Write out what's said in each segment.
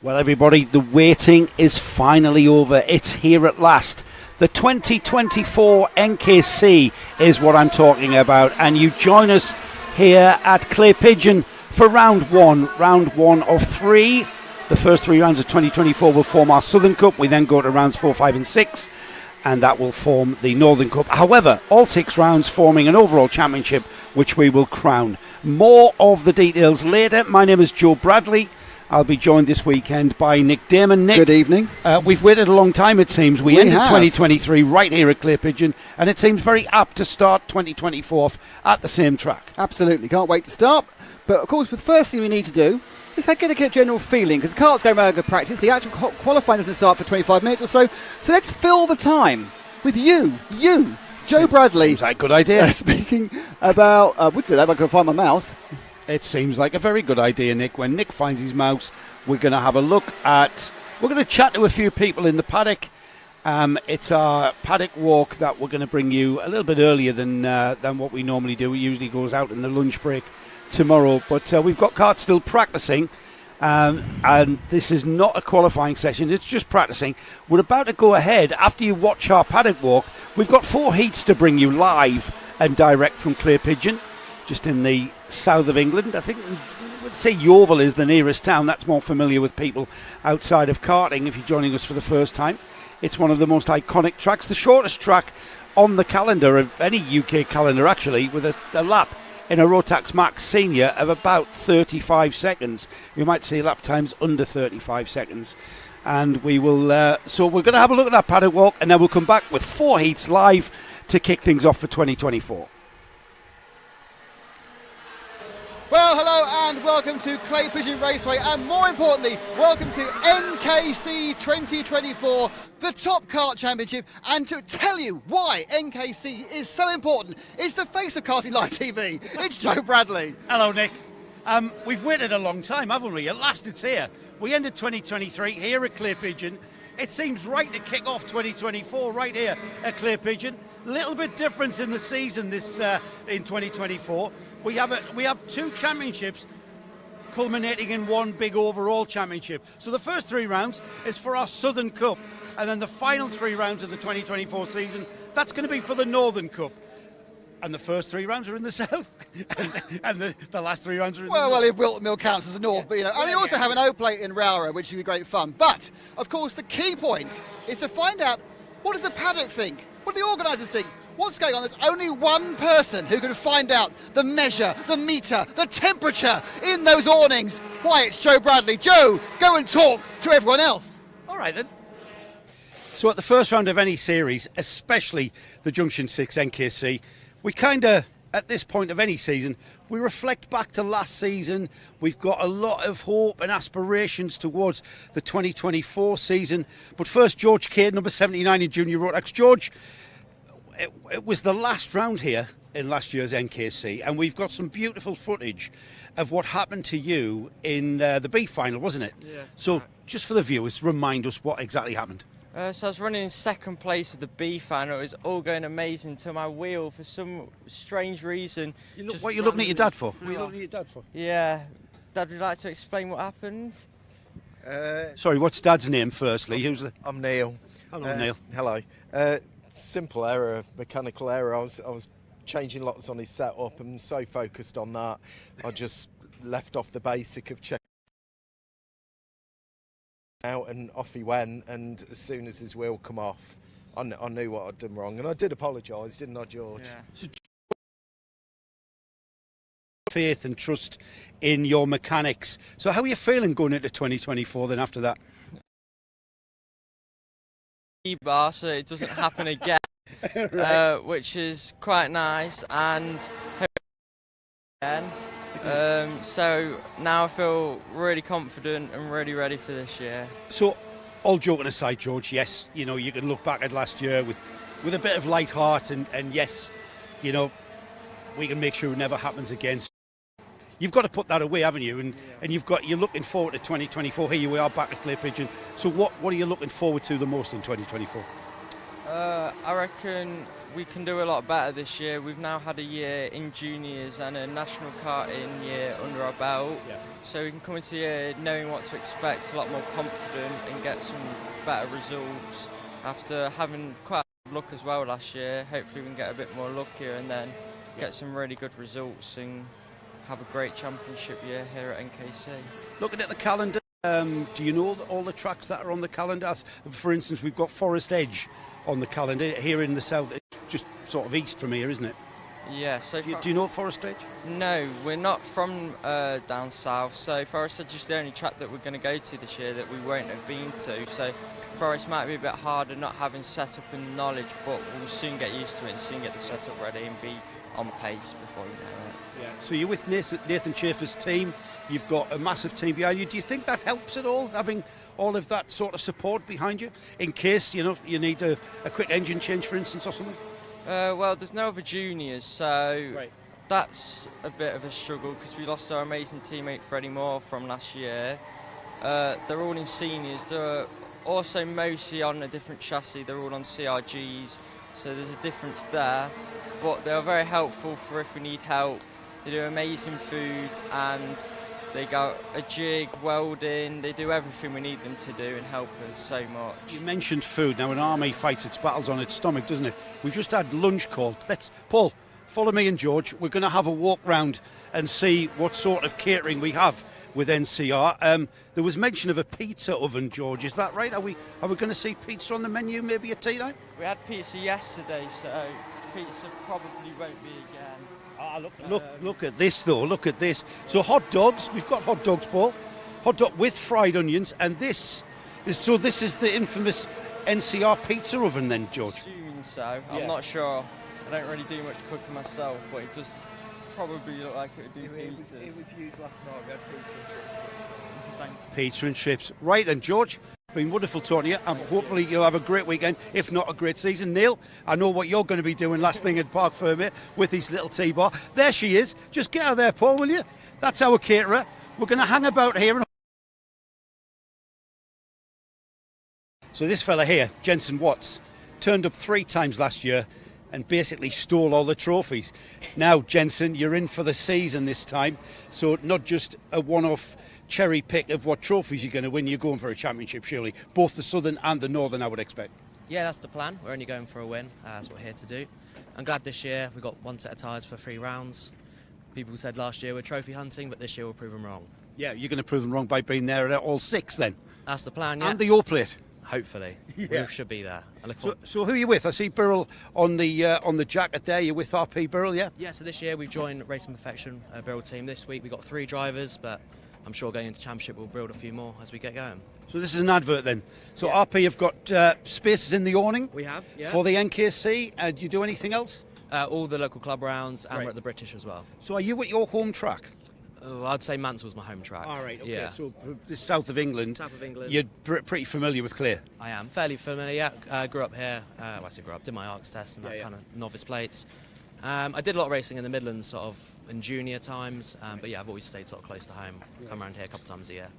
Well, everybody, the waiting is finally over. It's here at last. The 2024 NKC is what I'm talking about, and you join us here at Clay Pigeon for round one of three. The first three rounds of 2024 will form our Southern Cup. We then go to rounds 4, 5 and 6, and that will form the Northern Cup. However, all 6 rounds forming an overall championship, which we will crown. More of the details later. My name is Joe Bradley. I'll be joined this weekend by Nick Damon. Nick, good evening. We've waited a long time, it seems. We ended have. 2023 right here at Clay Pigeon, and it seems very apt to start 2024 at the same track. Absolutely, can't wait to start. But of course, the first thing we need to do is get a general feeling, because the cart's going around good practice. The actual qualifying doesn't start for 25 minutes or so. So let's fill the time with you, Joe Bradley. Seems like a good idea. Speaking about, I would say that if I could find my mouse. It seems like a very good idea, Nick. When Nick finds his mouse, we're going to have a look at... We're going to chat to a few people in the paddock. It's our paddock walk that we're going to bring you a little bit earlier than what we normally do. It usually goes out in the lunch break tomorrow. But we've got carts still practicing. And this is not a qualifying session. It's just practicing. We're about to go ahead. After you watch our paddock walk, we've got 4 heats to bring you live and direct from Clay Pigeon, just in the south of England. I think I would say Yeovil is the nearest town. That's more familiar with people outside of karting if you're joining us for the first time. It's one of the most iconic tracks, the shortest track on the calendar, of any UK calendar actually, with a lap in a Rotax Max Senior of about 35 seconds. You might see lap times under 35 seconds. And we will, so we're going to have a look at that paddock walk, and then we'll come back with 4 heats live to kick things off for 2024. Well, hello and welcome to Clay Pigeon Raceway, and more importantly, welcome to NKC 2024, the Top Kart Championship. And to tell you why NKC is so important, it's the face of Karting Live TV. It's Joe Bradley. Hello, Nick. We've waited a long time, haven't we? At last it's here. We ended 2023 here at Clay Pigeon. It seems right to kick off 2024 right here at Clay Pigeon. Little bit difference in the season this in 2024. We have 2 championships culminating in one big overall championship. So the first 3 rounds is for our Southern Cup, and then the final 3 rounds of the 2024 season, that's going to be for the Northern Cup. And the first 3 rounds are in the south, and the last 3 rounds are in the north. Well, if Wilton Mill counts as the north, but and we also have an O-plate in Rowra, which would be great fun. But, of course, the key point is to find out, what does the paddock think? What do the organisers think? What's going on? There's only one person who can find out the measure, the meter, the temperature in those awnings. Why, it's Joe Bradley. Joe, go and talk to everyone else. All right, then. So at the first round of any series, especially the Junction 6 NKC, we kind of, at this point of any season, we reflect back to last season. We've got a lot of hope and aspirations towards the 2024 season. But first, George Cade, number 79 in Junior Rotax. George, it was the last round here in last year's NKC, and we've got some beautiful footage of what happened to you in the B final, wasn't it? Yeah. So just for the viewers, remind us what exactly happened. So I was running in second place of the B final. It was all going amazing until my wheel, for some strange reason... What are you looking at your dad for? What are you looking at your dad for? Yeah. Dad, would you like to explain what happened? Sorry, what's Dad's name firstly? I'm Neil. Hello, Neil. Hello. Simple error, mechanical error. I was changing lots on his setup and so focused on that, I just left off the basic of checking out, and off he went. And as soon as his wheel come off, I knew what I'd done wrong, and I did apologise, didn't I, George? Yeah. Faith and trust in your mechanics. So how are you feeling going into 2024 then after that? Bar, so it doesn't happen again, Right. which is quite nice, and again. So now I feel really confident and really ready for this year. So, all joking aside, George, yes, you know, you can look back at last year with a bit of light heart, and yes, you know, we can make sure it never happens again. So you've got to put that away, haven't you? And you're looking forward to 2024. Here we are back at Clay Pigeon. So what are you looking forward to the most in 2024? I reckon we can do a lot better this year. We've now had a year in juniors and a national karting year under our belt, so we can come into the year knowing what to expect, a lot more confident and get some better results. After having quite a good luck as well last year, hopefully we can get a bit more luckier and then get some really good results and have a great championship year here at NKC. Looking at the calendar, do you know all the tracks that are on the calendar? For instance, we've got Forest Edge on the calendar here in the south. It's just sort of east from here, isn't it? Yeah. So do you know Forest Edge? No, we're not from down south. So Forest Edge is the only track that we're going to go to this year that we won't have been to. So Forest might be a bit harder not having setup and knowledge, but we'll soon get used to it and soon get the setup ready and be on pace before you know it. Yeah. So you're with Nathan Schaefer's team. You've got a massive team behind you. Do you think that helps at all, having all of that sort of support behind you, in case you need a quick engine change, for instance, or something? Well, there's no other juniors, so that's a bit of a struggle because we lost our amazing teammate Freddie Moore from last year. They're all in seniors. They're also mostly on a different chassis. They're all on CRGs, so there's a difference there. But they're very helpful for if we need help. They do amazing food and they got a jig, welding, they do everything we need them to do and help us so much. You mentioned food. Now, an army fights its battles on its stomach, doesn't it? We've just had lunch called. Paul, follow me and George. We're going to have a walk round and see what sort of catering we have with NCR. There was mention of a pizza oven, George. Is that right? Are we going to see pizza on the menu maybe at tea time? We had pizza yesterday, so pizza probably won't be again. Look at this, though. Look at this. So hot dogs. We've got hot dogs, Paul. Hot dog with fried onions. And this is the infamous NCR pizza oven then, George? Assuming so. I'm not sure. I don't really do much cooking myself, but it does probably look like it would do pizzas. It was used last night. We had pizza and chips. Pizza and chips. Right then, George. Been wonderful talking to you. Hopefully you'll have a great weekend, if not a great season. Neil, I know what you're going to be doing last thing at Park Fermé with his little tea bar. There she is. Just get her there, Paul, will you? That's our caterer. We're going to hang about here. So this fella here, Jensen Watts, turned up 3 times last year and basically stole all the trophies. Now, Jensen, you're in for the season this time, so not just a one-off cherry pick of what trophies you're going to win. You're going for a championship, surely. Both the Southern and the Northern, I would expect. Yeah, that's the plan. We're only going for a win. That's what we're here to do. I'm glad this year we got 1 set of tyres for 3 rounds. People said last year we're trophy hunting, but this year we'll prove them wrong. Yeah, you're going to prove them wrong by being there at all 6 then. That's the plan, yeah. And the all plate. Hopefully. Yeah. We should be there. So who are you with? I see Burrell on the jacket there. You're with RP Burrell, yeah? Yeah, so this year we've joined Racing Perfection Burrell team. This week we've got 3 drivers, but I'm sure going into championship we'll build a few more as we get going. So this is an advert then. So yeah. RP have got spaces in the awning. We have, yeah. For the NKC. Do you do anything else? All the local club rounds, and we're at the British as well. So are you at your home track? I'd say Mansell's my home track. All right, okay. Yeah. So this south of England. South of England. You're pretty familiar with Clare. I am fairly familiar. Grew up here. I say grew up. Did my ARCS test and that kind of novice plates. I did a lot of racing in the Midlands, sort of in junior times. But yeah, I've always stayed sort of close to home. Come around here a couple of times a year.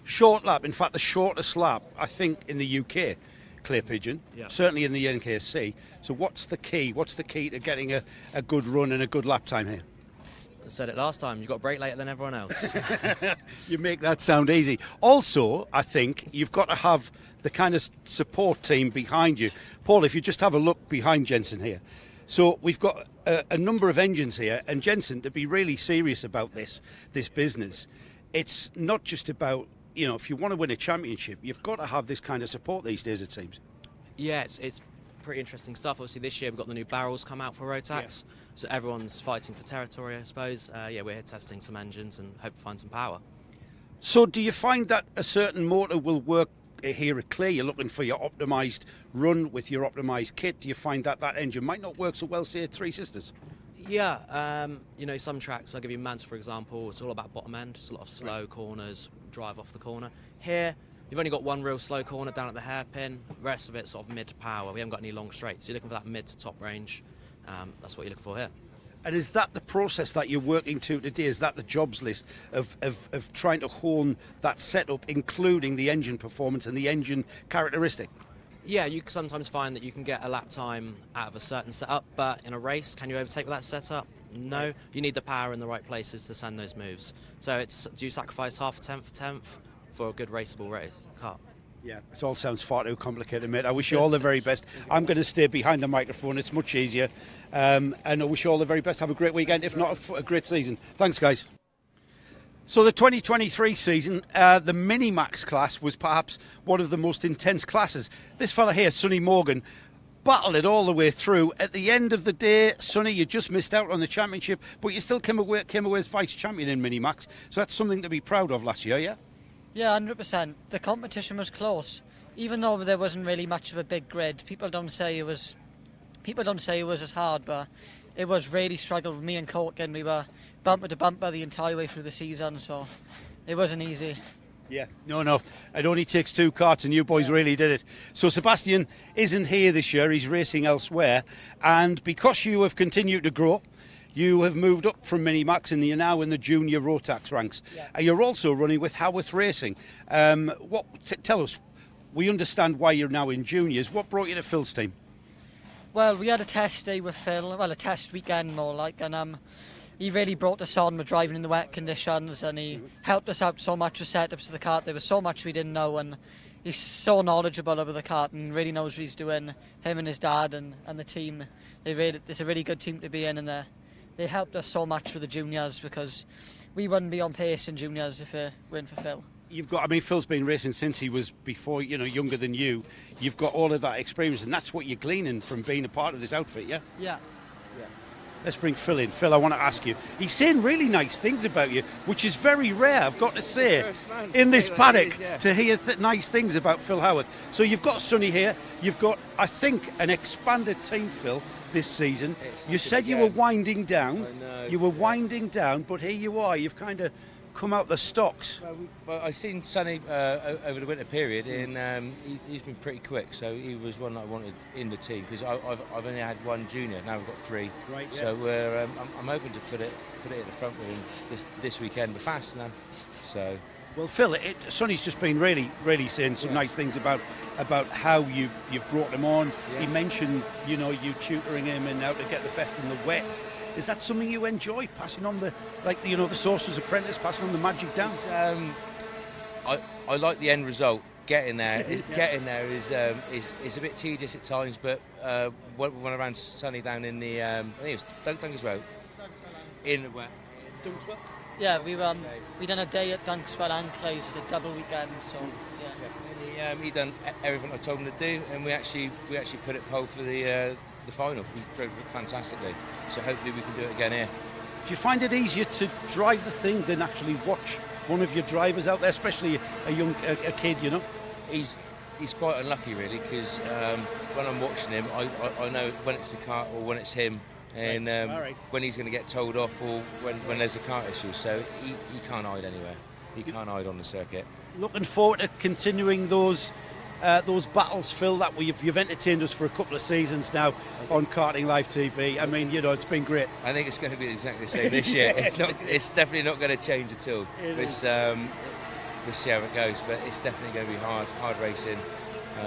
Short lap. In fact, the shortest lap I think in the UK. Clear Pigeon, certainly in the NKC. So what's the key? What's the key to getting a good run and a good lap time here? I said it last time, you've got to brake later than everyone else. You make that sound easy. Also, I think you've got to have the kind of support team behind you. Paul, if you just have a look behind Jensen here. So we've got a number of engines here, and Jensen, to be really serious about this business, it's not just about, if you want to win a championship, you've got to have this kind of support these days, it seems. Yeah, it's pretty interesting stuff. Obviously this year we've got the new barrels come out for Rotax, so everyone's fighting for territory, I suppose. We're here testing some engines and hope to find some power. So do you find that a certain motor will work here at Clare? You're looking for your optimised run with your optimised kit. Do you find that engine might not work so well, say, at Three Sisters? Yeah, some tracks, I'll give you Mansell for example, it's all about bottom end. It's a lot of slow corners, drive off the corner. Here, you've only got one real slow corner down at the hairpin. The rest of it's sort of mid-power. We haven't got any long straights. So you're looking for that mid to top range. That's what you're looking for here. And is that the process that you're working to today? Is that the jobs list of trying to hone that setup, including the engine performance and the engine characteristic? Yeah, you sometimes find that you can get a lap time out of a certain setup, but in a race, can you overtake with that setup? No. You need the power in the right places to send those moves. So do you sacrifice half a tenth for a good raceable car? Yeah, it all sounds far too complicated, mate. I wish you all the very best. I'm going to stay behind the microphone. It's much easier. And I wish you all the very best. Have a great weekend, if not a great season. Thanks, guys. So the 2023 season, the Mini-Max class was perhaps one of the most intense classes. This fella here, Sonny Morgan, battled it all the way through. At the end of the day, Sonny, you just missed out on the championship, but you still came away as vice-champion in Mini-Max. So that's something to be proud of last year, yeah? Yeah, 100%. The competition was close. Even though there wasn't really much of a big grid, people don't say it was as hard, but it was really struggled with me and Corkin. We were bumper to bumper the entire way through the season, so it wasn't easy. Yeah, no. It only takes two karts, and you boys really did it. So Sebastian isn't here this year. He's racing elsewhere. And because you have continued to grow, you have moved up from Mini-Max and you're now in the junior Rotax ranks. Yeah. You're also running with Howarth Racing. Tell us, we understand why you're now in juniors. What brought you to Phil's team? Well, we had a test day with Phil, a test weekend more like, and he really brought us on with driving in the wet conditions, and he helped us out so much with setups of the kart. There was so much we didn't know, and he's so knowledgeable over the kart and really knows what he's doing. Him and his dad and the team, it's a really good team to be in, and they helped us so much with the juniors, because we wouldn't be on pace in juniors if it weren't for Phil. Phil's been racing since he was younger than you. You've got all of that experience, and that's what you're gleaning from being a part of this outfit, yeah? Yeah. Let's bring Phil in. Phil, I want to ask you, he's saying really nice things about you, which is very rare, I've got to say, in this paddock, to hear nice things about Phil Howarth. So you've got Sonny here, you've got, I think, an expanded team, Phil, this season. You said you were winding down. You were winding down, but here you are. You've kind of come out the stocks. Well, I've seen Sonny over the winter period, and he's been pretty quick. So he was one that I wanted in the team, because I've only had one junior. Now we've got three. Right. Yeah. So I'm hoping to put it at the front with him this weekend. We're fast enough. So. Well, Phil, Sonny's just been really saying some nice things about how you've brought him on. Yeah. He mentioned, you tutoring him and how to get the best in the wet. Is that something you enjoy, passing on the Sorcerer's Apprentice, passing on the magic down? I like the end result. Getting there is a bit tedious at times, but when I ran Sonny down in the I think it was Dunker's Road in the wet. Dunkswell? Yeah, we done a day at Dunkswell and Clay's, a double weekend. So yeah. He done everything I told him to do, and we actually put it pole for the final. We drove it fantastically, so hopefully we can do it again here. Do you find it easier to drive the thing than actually watch one of your drivers out there, especially a kid, He's quite unlucky really, because when I'm watching him, I know when it's the kart or when it's him, and when he's going to get told off, or when there's a kart issue, so he can't hide anywhere. He can't hide on the circuit. Looking forward to continuing those battles, Phil, that you've entertained us for a couple of seasons now on Karting Live TV. I mean, it's been great. I think it's going to be exactly the same this year. It's definitely not going to change at all. We'll see how it goes, but it's definitely going to be hard racing.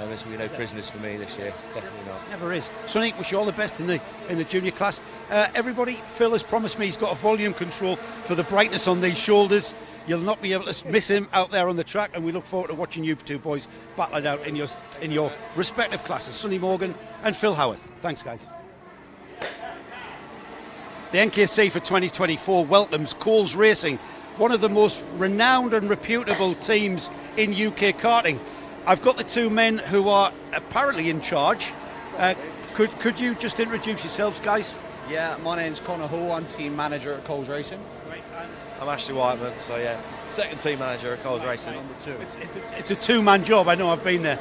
There's going to be no prisoners for me this year. Definitely not. Never is. Sonny, wish you all the best in the junior class. Everybody, Phil has promised me he's got a volume control for the brightness on these shoulders. You'll not be able to miss him out there on the track, and we look forward to watching you two boys battle it out in your respective classes, Sonny Morgan and Phil Howarth. Thanks, guys. The NKC for 2024 welcomes Coles Racing, one of the most renowned and reputable teams in UK karting. I've got the two men who are apparently in charge. Could you just introduce yourselves, guys? Yeah, my name's Connor Hall. I'm team manager at Coles Racing. I'm Ashley Whiteman, so yeah, second team manager at Coles Racing. Number two. It's a two-man job. I know, I've been there.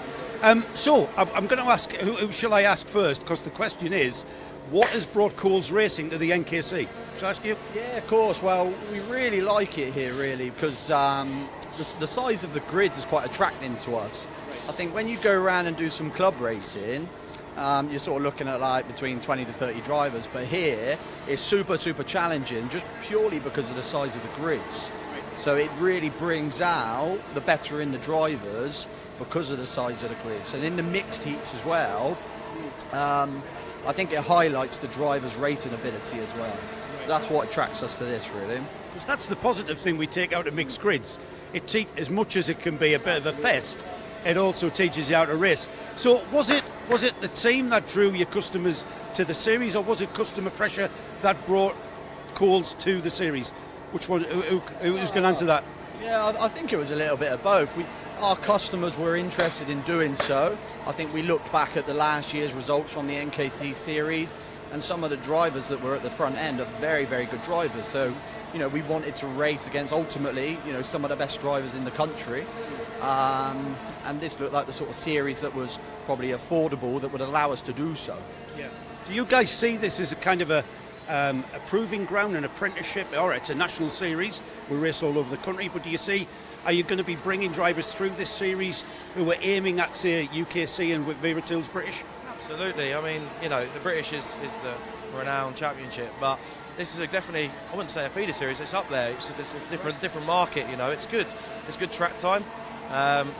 So I'm going to ask, who shall I ask first? Because the question is, what has brought Coles Racing to the NKC? Shall I ask you? Yeah, of course. Well, we really like it here, really, because the size of the grids is quite attracting to us. I think when you go around and do some club racing, you're sort of looking at like between 20 to 30 drivers, but here it's super challenging just purely because of the size of the grids. So it really brings out the better in the drivers because of the size of the grids. And in the mixed heats as well, I think it highlights the driver's racing ability as well. So that's what attracts us to this, really. Because that's the positive thing we take out of mixed grids. As much as it can be a bit of a fest, it also teaches you how to race. So was it the team that drew your customers to the series, or was it customer pressure that brought Coles to the series? Which one? Who's going to answer that? Yeah, I think it was a little bit of both. Our customers were interested in doing so. I think we looked back at the last year's results from the NKC series, and some of the drivers that were at the front end are very, very good drivers. So, we wanted to race against, ultimately, some of the best drivers in the country. And this looked like the sort of series that was probably affordable, that would allow us to do so. Yeah. Do you guys see this as a kind of a proving ground, an apprenticeship? All right, it's a national series. We race all over the country, but are you going to be bringing drivers through this series who are aiming at, say, UKC and with Vera Till's British? Absolutely. I mean, the British is the renowned championship, but this is definitely, I wouldn't say a feeder series, it's up there. It's a different market, it's good. It's good track time.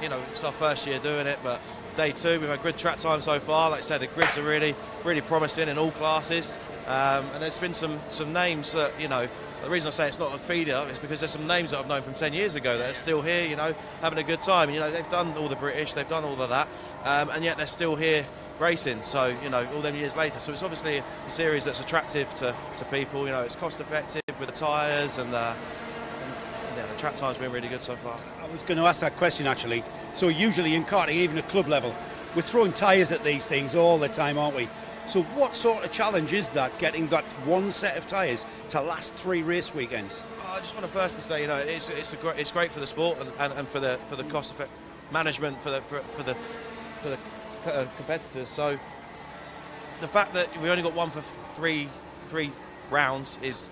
It's our first year doing it, but day two, we've had good track time so far. Like I said, the grids are really, really promising in all classes. And there's been some names that, the reason I say it's not a feeder is because there's some names that I've known from 10 years ago that are still here, having a good time. They've done all the British, they've done all of that, and yet they're still here racing. So, all them years later. So it's obviously a series that's attractive to people. It's cost effective with the tyres, and the track time's been really good so far. I was going to ask that question, actually. So usually in karting, even at club level, we're throwing tyres at these things all the time, aren't we? So what sort of challenge is that, getting that one set of tyres to last 3 race weekends? I just want to firstly say, it's great for the sport and for the cost effect management for the competitors. So the fact that we only got one for three rounds is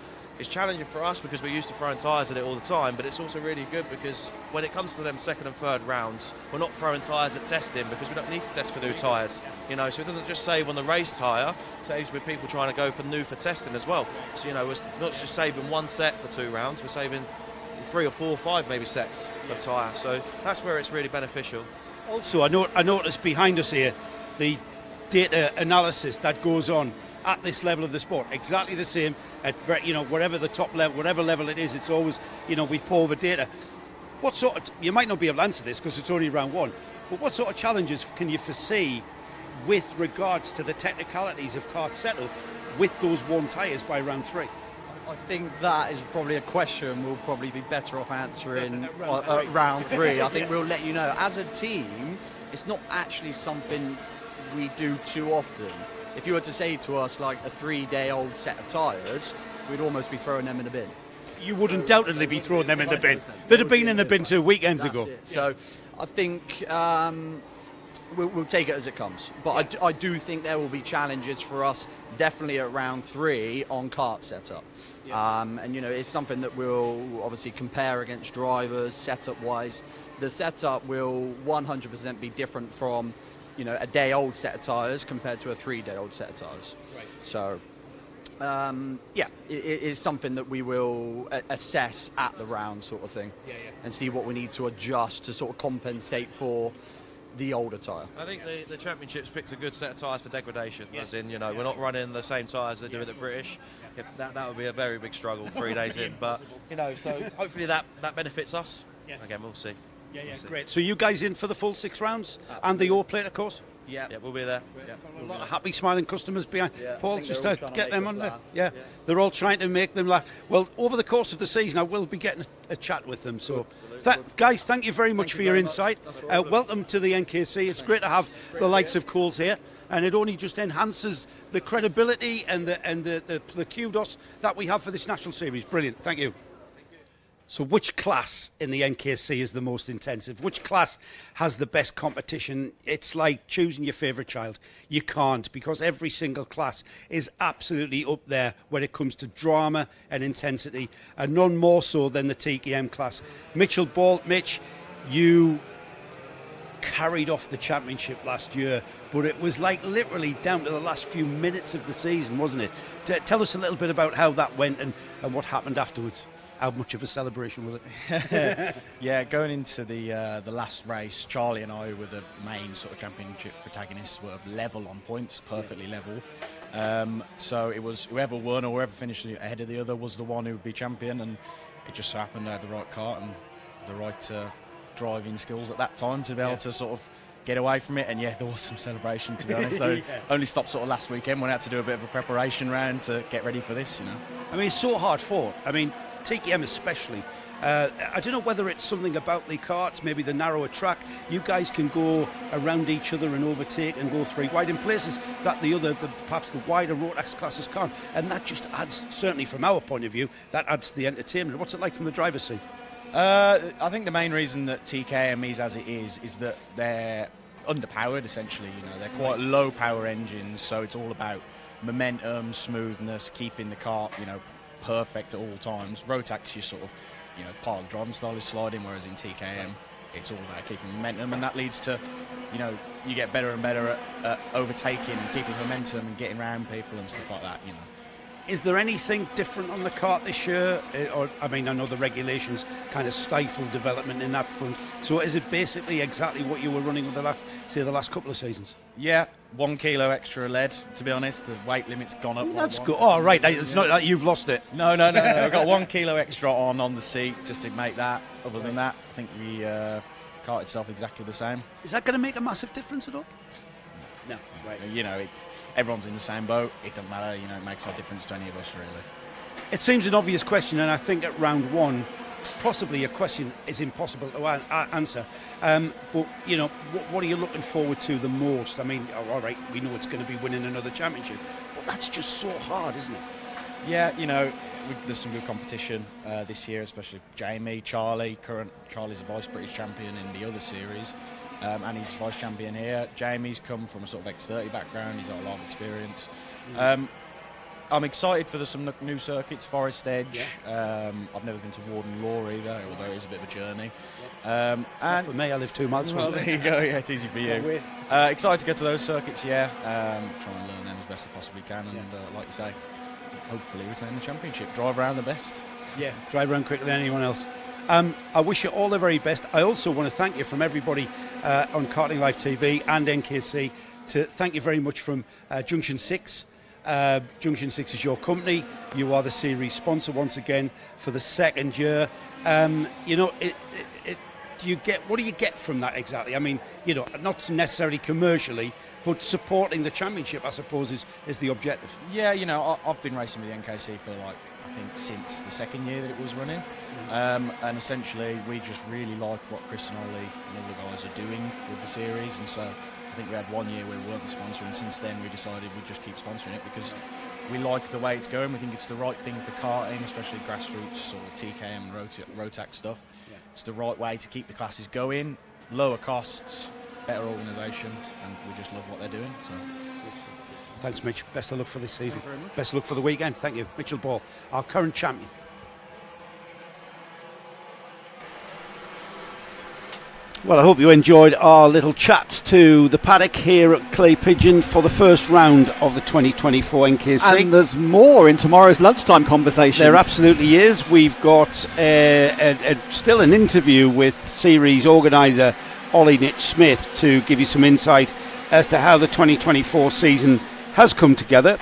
challenging for us, because we're used to throwing tyres at it all the time, but it's also really good because when it comes to them second and third rounds, we're not throwing tyres at testing, because we don't need to test for new tyres. So it doesn't just save on the race tyre, it saves with people trying to go for new for testing as well. So we're not just saving one set for 2 rounds, we're saving 3 or 4 or 5 maybe sets of tyre. So that's where it's really beneficial. Also, I noticed behind us here the data analysis that goes on at this level of the sport, exactly the same at wherever the top level, whatever level it is, it's always we pour over data. What sort of, you might not be able to answer this because it's only round 1, but what sort of challenges can you foresee with regards to the technicalities of kart setup with those 1 tyres by round 3? I think that is probably a question we'll probably be better off answering round 3. I think we'll let you know. As a team, it's not actually something we do too often. If you were to say to us, like, a 3-day-old set of tyres, we'd almost be throwing them in the bin. You would undoubtedly be throwing them in the bin. They'd have been in the bin 2 weekends ago. So I think we'll take it as it comes. But I do think there will be challenges for us, definitely at round 3 on kart setup. And it's something that we'll obviously compare against drivers setup-wise. The setup will 100% be different from a day-old set of tyres compared to a 3-day-old set of tyres. Right. So, it is something that we will assess at the round, sort of thing, and see what we need to adjust to sort of compensate for the older tyre. I think the Championships picked a good set of tyres for degradation, as in, we're not running the same tyres they do at the British. That would be a very big struggle 3 days in, but, so hopefully that benefits us. Again, we'll see. Yeah, great. So you guys in for the full 6 rounds and the all plate, of course? Yeah, we'll be there. A lot of happy, smiling customers behind. Paul, just to get them on there. Laugh. Yeah, they're all trying to make them laugh. Well, over the course of the season, I will be getting a chat with them. So, guys, thank you very much for your insight. Welcome to the NKC. It's great to have the likes of Coles here, and it only just enhances the credibility and the kudos that we have for this national series. Brilliant. Thank you. So which class in the NKC is the most intensive? Which class has the best competition? It's like choosing your favourite child. You can't, because every single class is absolutely up there when it comes to drama and intensity, and none more so than the TKM class. Mitchell Ball, Mitch, you carried off the championship last year, but it was like literally down to the last few minutes of the season, wasn't it? Tell us a little bit about how that went and what happened afterwards. how much of a celebration was it? Yeah, going into the last race, Charlie and I were the main sort of championship protagonists. Were level on points, perfectly level. So it was whoever won or whoever finished ahead of the other was the one who would be champion, and it just so happened I had the right kart and the right driving skills at that time to be able to sort of get away from it. And yeah, there was some celebration, to be honest. Though only stopped sort of last weekend when I had to do a bit of a preparation round to get ready for this, you know. I mean, it's so hard fought. I mean, TKM especially. I don't know whether it's something about the karts, maybe the narrower track. You guys can go around each other and overtake and go 3 wide in places that perhaps the wider Rotax classes can't. And that just adds, certainly from our point of view, that adds to the entertainment. What's it like from the driver's seat? I think the main reason that TKM is as it is that they're underpowered, essentially. You know, they're quite low power engines, so it's all about momentum, smoothness, keeping the kart, you know, perfect at all times. Rotax, you sort of, you know, part of the driving style is sliding, whereas in TKM, it's all about keeping momentum, and that leads to, you know, you get better and better at overtaking and keeping momentum and getting around people and stuff like that, you know. Is there anything different on the kart this year? Or, I mean, I know the regulations kind of stifle development in that front. So is it basically exactly what you were running with the last couple of seasons? Yeah, 1 kilo extra lead, to be honest. The weight limit's gone up. That's good. Oh, right. It's not like you've lost it. No. I've got 1 kilo extra on the seat just to make that. Other than that, I think the kart itself exactly the same. Is that going to make a massive difference at all? No. Right. You know, everyone's in the same boat. It doesn't matter. You know, it makes no difference to any of us, really. It seems an obvious question, and I think at round 1, possibly a question is impossible to answer. But, you know, what are you looking forward to the most? I mean, all right, we know it's going to be winning another championship, but that's just so hard, isn't it? Yeah, you know, there's some good competition this year, especially Jamie, Charlie's a vice British champion in the other series. And he's vice champion here. Jamie's come from a sort of X30 background. He's got a lot of experience. I'm excited for some new circuits, Forest Edge. I've never been to Warden Law either, although it is a bit of a journey. And for me, I live 2 miles from there you go. Yeah, it's easy for you. Excited to get to those circuits. Try and learn them as best I possibly can, and like you say, hopefully retain the championship. Drive around the best. Yeah, drive around quicker than anyone else. I wish you all the very best. I also want to thank you from everybody on Karting Live TV and NKC. To thank you very much from Junction 6. Junction 6 is your company. You are the series sponsor once again for the 2nd year. You know, what do you get from that exactly? I mean, you know, not necessarily commercially, but supporting the championship, I suppose, is the objective. Yeah, you know, I've been racing with the NKC for I think since the 2nd year that it was running. And essentially we just really like what Chris and Ollie and all the guys are doing with the series, and so I think we had 1 year where we weren't the sponsor, and since then we decided we'd just keep sponsoring it because we like the way it's going. We think it's the right thing for karting, especially grassroots or TKM and Rotax stuff. It's the right way to keep the classes going, lower costs, better organisation, and we just love what they're doing. So. Thanks, Mitch. Best of luck for this season. Best of luck for the weekend. Thank you. Mitchell Ball, our current champion. Well, I hope you enjoyed our little chat to the paddock here at Clay Pigeon for the first round of the 2024 NKC. And there's more in tomorrow's lunchtime conversations. There absolutely is. We've got still an interview with series organiser Ollie Nitch-Smith to give you some insight as to how the 2024 season has come together.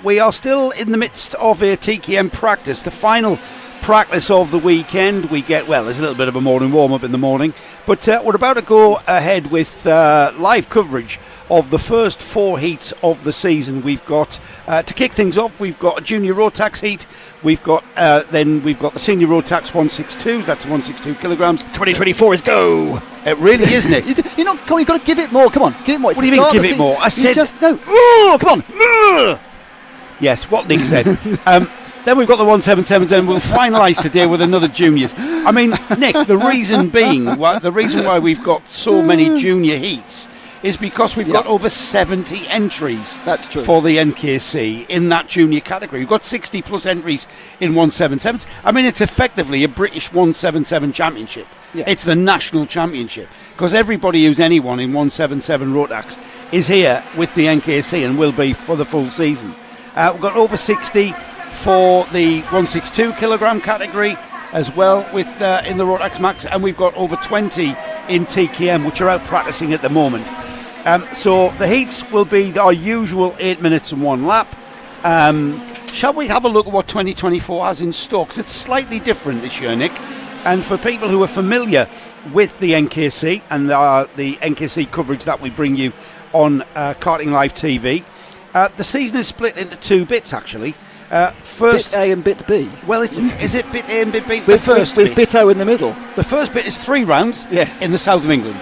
We are still in the midst of a TKM practice, the final practice of the weekend. There's a little bit of a morning warm-up in the morning, but we're about to go ahead with live coverage of the first 4 heats of the season. We've got, to kick things off, we've got a junior Rotax heat. We've got the senior Rotax 162. That's 162 kilograms. 2024 is go. It really is, Nick. You're not. Come on, you've got to give it more. Come on, give it more. What do you mean, give it more? I said no. Oh, come on. Yes, what Nick said. Then we've got the 177s, and we'll finalise today with another juniors. I mean, Nick, the reason why we've got so many junior heats is because we've got over 70 entries. That's true. For the NKC in that junior category. We've got 60 plus entries in 177s. I mean, it's effectively a British 177 championship. Yeah. It's the national championship because everybody who's anyone in 177 Rotax is here with the NKC and will be for the full season. We've got over 60 for the 162 kilogram category as well with in the Rotax Max, and we've got over 20 in TKM, which are out practicing at the moment. So the heats will be our usual 8 minutes and 1 lap. Shall we have a look at what 2024 has in store? Because it's slightly different this year, Nick. And for people who are familiar with the NKC and the NKC coverage that we bring you on Karting Live TV, the season is split into 2 bits, actually. First bit A and bit B. Well, is it bit A and bit B? With bit O in the middle. The first bit is 3 rounds in the south of England.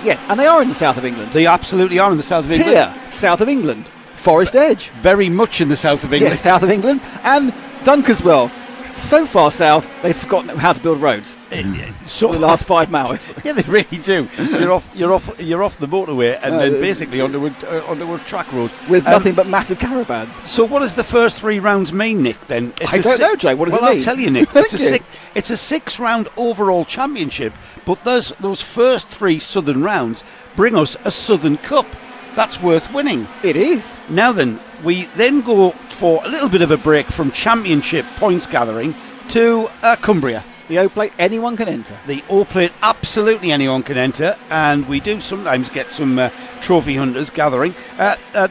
Yes, and they are in the south of England. They absolutely are in the south of England. Here, south of England. Forest Edge. Very much in the south of England. Yes, south of England. And Dunkeswell. So far south, they've forgotten how to build roads. For the last 5 miles. Yeah, they really do. You're off the motorway and then basically onto a track road with nothing but massive caravans. So, what does the first 3 rounds mean, Nick? Then I don't know, Jay. What does it mean? I'll tell you, Nick. It's a 6-round overall championship, but those first 3 southern rounds bring us a Southern Cup. That's worth winning. It is. Now then, we then go for a little bit of a break from championship points gathering to Cumbria. The O Plate, anyone can enter. The O Plate, absolutely anyone can enter, and we do sometimes get some trophy hunters gathering.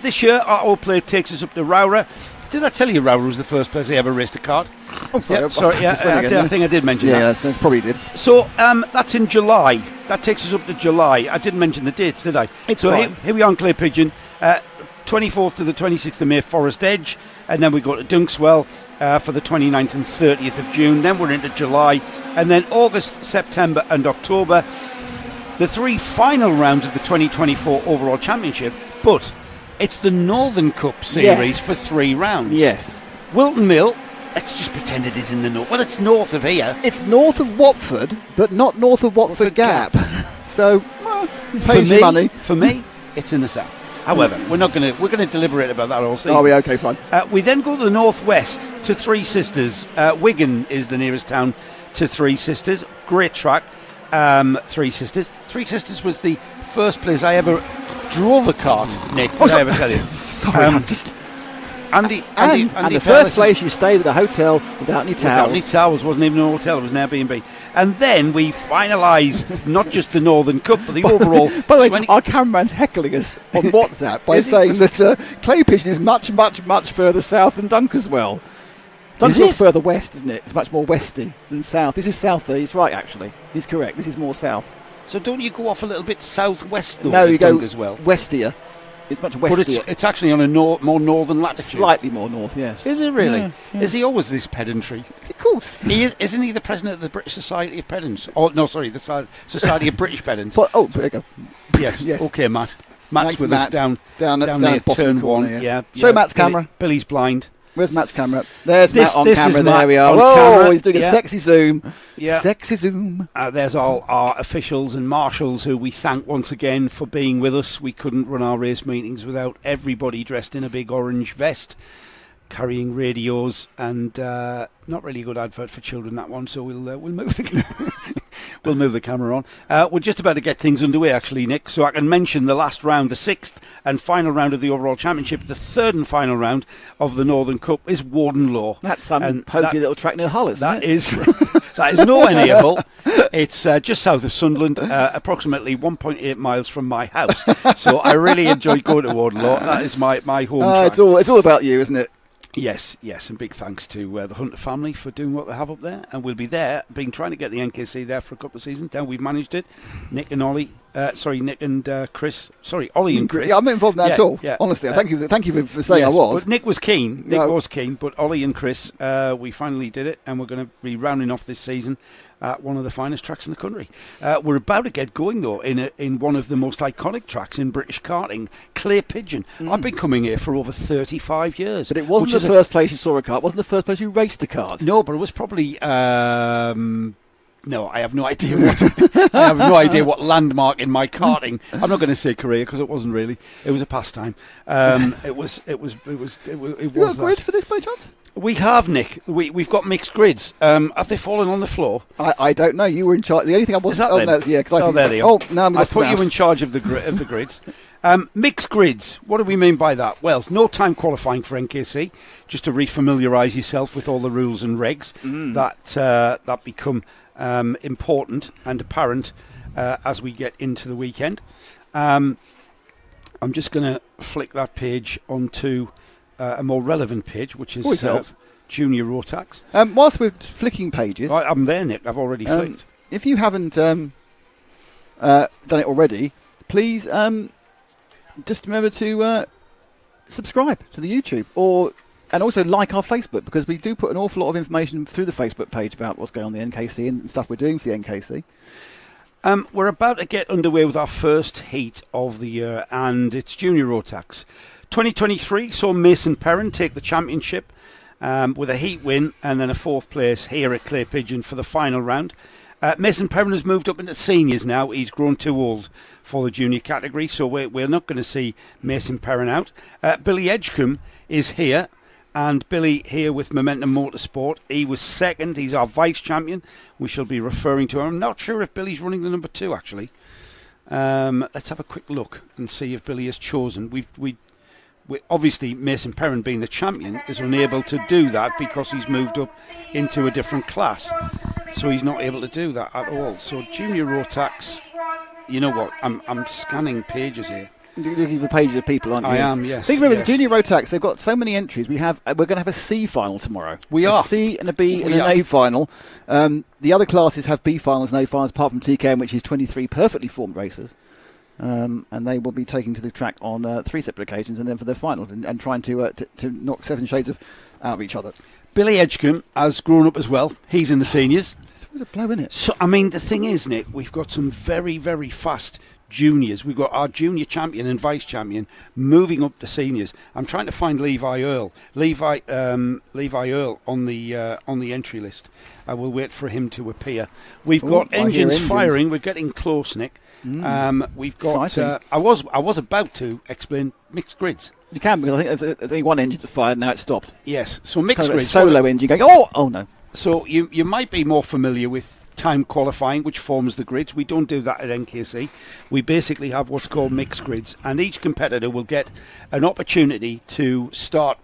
This year, our O Plate takes us up to Rowra. Did I tell you Rowra was the first place I ever raced a kart? Oh, sorry. I think I did mention that. Yeah, probably did. So that's in July. That takes us up to July. I didn't mention the dates, did I? It's so fine. Here we are on Clay Pigeon, 24th to the 26th of May, Forest Edge, and then we go to Dunkswell for the 29th and 30th of June. Then we're into July, and then August, September and October. The 3 final rounds of the 2024 overall championship, but it's the Northern Cup series for 3 rounds. Yes. Wilton Mill, let's just pretend it is in the north. Well, it's north of here. It's north of Watford, but not north of Watford Gap. So, pays your money. For me, it's in the south. However, we're going to deliberate about that all season. Are we? Okay, fine. We then go to the northwest to Three Sisters. Wigan is the nearest town to Three Sisters. Great track, Three Sisters. Three Sisters was the first place I ever drove a kart, Nick. Did I ever tell you? Sorry, I've just... Andy and the first place you stayed at a hotel without any towels. Without any towels, wasn't even an hotel, it was an Airbnb. And then we finalise not just the Northern Cup, but the overall... By the way, our cameraman's heckling us on WhatsApp by saying that Clay Pigeon is much, much, much further south than Dunkeswell. Dunkeswell's further west, isn't it? It's much more westy than south. This is south. He's right, actually. He's correct. This is more south. So don't you go off a little bit southwest, though? No, you go Dunkeswell? Westier. It's much westier. But it's actually on a more northern latitude. Slightly more north, yes. Is it really? Yeah, yeah. Is he always this pedantry? Of course. Isn't he the president of the British Society of Pedants? Oh, no, sorry, the Society of British Pedants. There you go. Yes. Yes. Okay, Matt. Matt's with us down at turn corner, 1. yes. Yeah. Show Matt's camera. Billy's blind. Where's Matt's camera? There's Matt on camera. There we are. Whoa, he's doing a sexy zoom. Yeah. Sexy zoom. There's all our officials and marshals who we thank once again for being with us. We couldn't run our race meetings without everybody dressed in a big orange vest, carrying radios, and not really a good advert for children, that one, so we'll move the we'll move the camera on. We're just about to get things underway, actually, Nick, so I can mention the last round, the 6th and final round of the overall championship. The 3rd and final round of the Northern Cup is Warden Law. That's some pokey little track near Hull, isn't it? That is nowhere near Hull. It's just south of Sunderland, approximately 1.8 miles from my house. So I really enjoy going to Warden Law. That is my home track. It's all about you, isn't it? Yes, and big thanks to the Hunter family for doing what they have up there, and we'll be there. Been trying to get the NKC there for a couple of seasons now. We've managed it. Nick and Chris. Sorry, Ollie and Chris. Yeah, I'm not involved in that at all. Yeah. Honestly, thank you for saying I was. But Nick was keen. Was keen, but Ollie and Chris, we finally did it, and we're going to be rounding off this season at one of the finest tracks in the country. We're about to get going, though, in one of the most iconic tracks in British karting, Clay Pigeon. I've been coming here for over 35 years. But it wasn't the first place you saw a kart. It wasn't the first place you raced a kart. No, but it was probably... No, I have no idea what landmark in my karting. I'm not going to say career because it wasn't really. It was a pastime. It was. You got a grid for this by chance? We have, Nick. We've got mixed grids. Have they fallen on the floor? I don't know. You were in charge. The only thing I wasn't... Is that them? Yeah, there they are. Oh, no, I put you in charge of the grids. Mixed grids, what do we mean by that? Well, no time qualifying for NKC, just to refamiliarise yourself with all the rules and regs that become important and apparent as we get into the weekend. I'm just going to flick that page onto a more relevant page, which is Junior Rotax. Whilst we're flicking pages... I'm there, Nick. I've already flicked. If you haven't done it already, please just remember to subscribe to the YouTube and also like our Facebook, because we do put an awful lot of information through the Facebook page about what's going on in the NKC and stuff we're doing for the NKC. We're about to get underway with our first heat of the year, and it's Junior Rotax. 2023 saw Mason Perrin take the championship with a heat win and then a fourth place here at Clay Pigeon for the final round. Mason Perrin has moved up into seniors now. He's grown too old for the junior category, so we're not going to see Mason Perrin out. Billy Edgecombe is here, and Billy here with Momentum Motorsport. He was second. He's our vice champion. We shall be referring to him. I'm not sure if Billy's running the number 2, actually. Let's have a quick look and see if Billy has chosen. We obviously, Mason Perrin, being the champion, is unable to do that because he's moved up into a different class. So he's not able to do that at all. So Junior Rotax, you know what? I'm scanning pages here. You're looking for pages of people, aren't you? I am, yes. Think about the Junior Rotax. They've got so many entries. We're going to have a C final tomorrow. We are. A C and a B and an A final. The other classes have B finals and A finals, apart from TKM, which is 23 perfectly formed racers. And they will be taking to the track on 3 separate occasions, and then for their final, and trying to knock 7 shades out of each other. Billy Edgecombe has grown up as well. He's in the seniors. It was a blow, isn't it? So, I mean, the thing is, Nick, we've got some very, very fast juniors. We've got our junior champion and vice champion moving up to seniors. I'm trying to find Levi Earl. Levi Earl on the entry list. I will wait for him to appear. We've got engines firing. We're getting close, Nick. We've got. I was about to explain mixed grids. You can, because I think one engine's fired, now it's stopped. Yes, so mixed grids. A solo engine going, oh no. So you might be more familiar with time qualifying, which forms the grids. We don't do that at NKC. We basically have what's called mixed grids, and each competitor will get an opportunity to start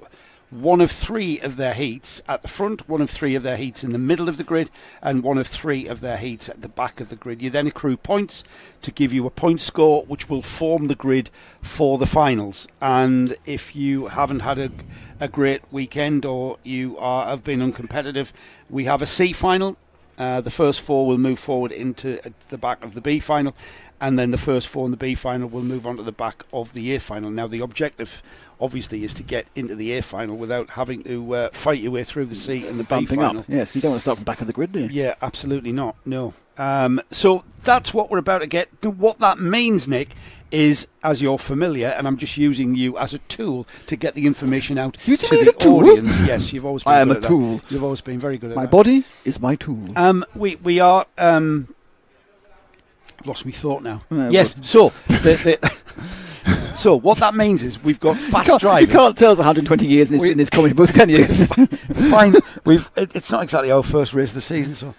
one of 3 of their heats at the front, one of 3 of their heats in the middle of the grid, and one of 3 of their heats at the back of the grid. You then accrue points to give you a point score, which will form the grid for the finals. And if you haven't had a great weekend, or you have been uncompetitive, we have a C final. The first 4 will move forward into the back of the B final, and then the first 4 in the B final will move on to the back of the A final. Now, the objective, obviously, is to get into the A final without having to fight your way through the C and the B final. Up. Yes, you don't want to start from the back of the grid, do you? Yeah, absolutely not, no. So that's what we're about to get. What that means, Nick, is, as you're familiar, and I'm just using you as a tool to get the information out to the audience. Yes, you've always been I am good a at tool. That. You've always been very good at that. My that. body is my tool. We are... I've lost my thought now. No, yes, so... So what that means is we've got fast drivers. You can't tell us 120 years in this comedy booth, can you? Fine. It's not exactly our first race of the season, so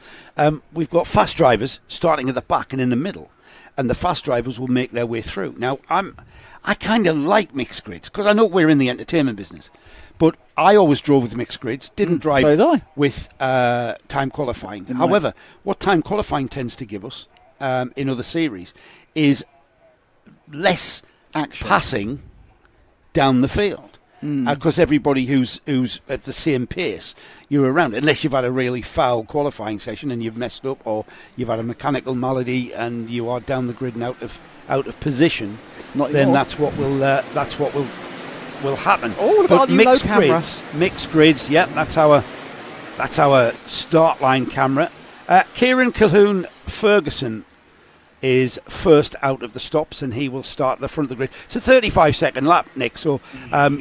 we've got fast drivers starting at the back and in the middle, and the fast drivers will make their way through. Now, I kind of like mixed grids because I know we're in the entertainment business, but I always drove with mixed grids. Didn't drive so did I. with time qualifying. However, what time qualifying tends to give us in other series is less action passing down the field, because everybody who's at the same pace, you're around, unless you've had a really foul qualifying session and you've messed up, or you've had a mechanical malady and you are down the grid and out of position. Then that's what will happen. Oh, but mixed grids, yeah, that's our start line camera. Kieran Calhoun Ferguson is first out of the stops, and he will start at the front of the grid. It's a 35-second lap, Nick, so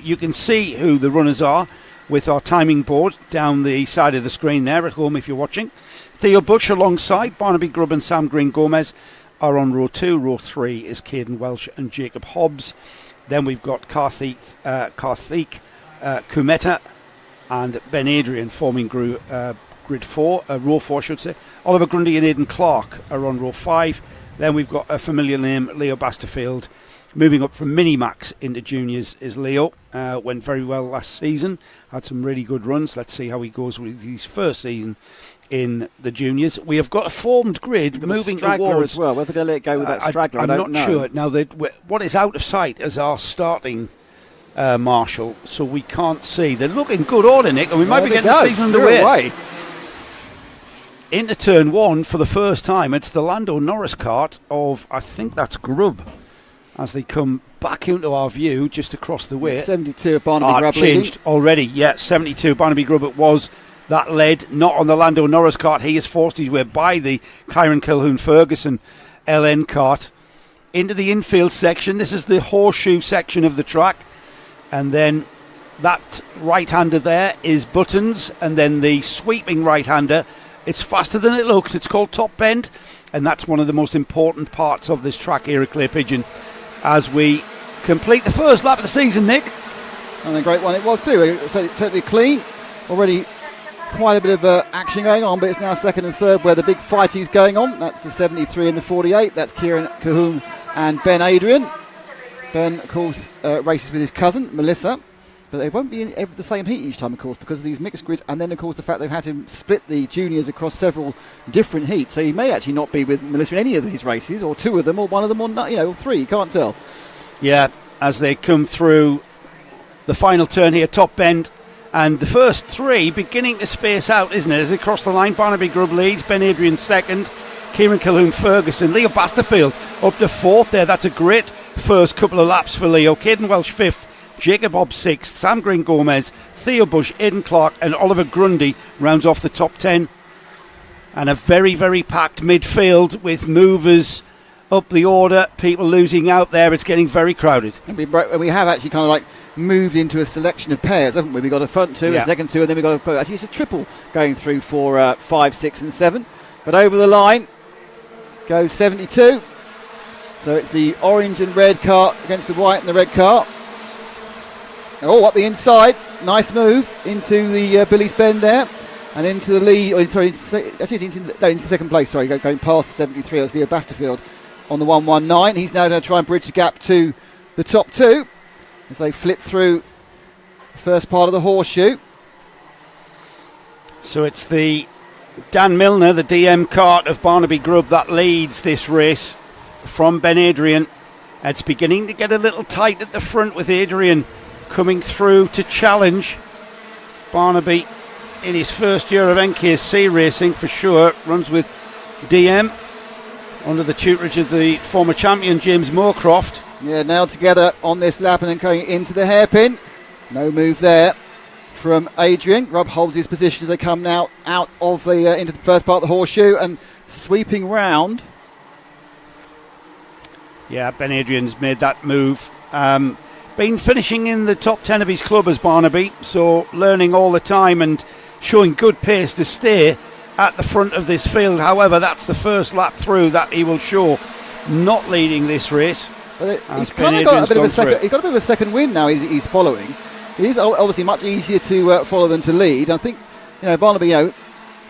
you can see who the runners are with our timing board down the side of the screen there at home if you're watching. Theo Bush alongside Barnaby Grubb and Sam Green Gomez are on row 2. Row 3 is Caden Welsh and Jacob Hobbs. Then we've got Karthik Kumeta and Ben Adrian forming grid 4, row 4 should say. Oliver Grundy and Aidan Clark are on row 5. Then we've got a familiar name, Leo Basterfield, moving up from mini-max into juniors is Leo. Went very well last season, had some really good runs. Let's see how he goes with his first season in the juniors. We have got a formed grid moving towards as well. Whether they're going to let go with that straggler, I'm not know. sure. Now, what is out of sight is our starting marshal, so we can't see. They're looking good order, Nick, and we might be getting the season underway. Into turn 1 for the first time. It's the Lando Norris kart of, I think that's Grubb, as they come back into our view just across the way. 72 of Barnaby Grubb changed leading. already. Yeah, 72 Barnaby Grubb it was. That led not on the Lando Norris kart. He has forced his way by the Kyron Calhoun Ferguson LN kart into the infield section. This is the horseshoe section of the track, and then that right-hander there is Buttons, and then the sweeping right-hander. It's faster than it looks. It's called Top Bend, and that's one of the most important parts of this track here at Clay Pigeon as we complete the first lap of the season, Nick. And a great one it was too. So totally clean. Already quite a bit of action going on, but it's now second and third where the big fighting's going on. That's the 73 and the 48. That's Kieran Cahoon and Ben Adrian. Ben, of course, races with his cousin, Melissa. But they won't be in the same heat each time, of course, because of these mixed grids, and then, of course, the fact they've had to split the juniors across several different heats. So he may actually not be with Melissa in any of these races, or two of them, or one of them, or not, or three. You can't tell. Yeah, as they come through the final turn here, Top Bend, and the first three beginning to space out, isn't it? As they cross the line, Barnaby Grubb leads, Ben Adrian second, Kieran Calhoun Ferguson, Leo Basterfield up to fourth there. That's a great first couple of laps for Leo. Caden Welsh fifth, Jacob Hobbs sixth, Sam Green Gomez, Theo Bush, Aidan Clark and Oliver Grundy rounds off the top 10. And a very, very packed midfield with movers up the order, people losing out there. It's getting very crowded. And we have actually kind of like moved into a selection of pairs, haven't we? We've got a front two, a second two, and then we've got actually it's a triple going through for 5, 6 and 7. But over the line goes 72. So it's the orange and red car against the white and the red car. Oh, up the inside. Nice move into the Billy's Bend there. And into the lead. Into second place. Sorry, going past the 73. That's Leo Basterfield on the 119. He's now going to try and bridge the gap to the top two as they flip through the first part of the horseshoe. So it's the Dan Milner, the DM kart of Barnaby Grubb, that leads this race from Ben Adrian. It's beginning to get a little tight at the front with Adrian coming through to challenge Barnaby in his first year of NKC racing for sure. Runs with DM under the tutorage of the former champion James Moorcroft. Yeah, nailed together on this lap and then going into the hairpin. No move there from Adrian. Grubb holds his position as they come now out of the into the first part of the horseshoe and sweeping round. Yeah, Ben Adrian's made that move. Been finishing in the top 10 of his club as Barnaby, so learning all the time and showing good pace to stay at the front of this field. However, that's the first lap through that he will show not leading this race. But he's kind of got a bit of a second. He's got a bit of a second wind now. He's following. It is obviously much easier to follow than to lead. I think Barnaby,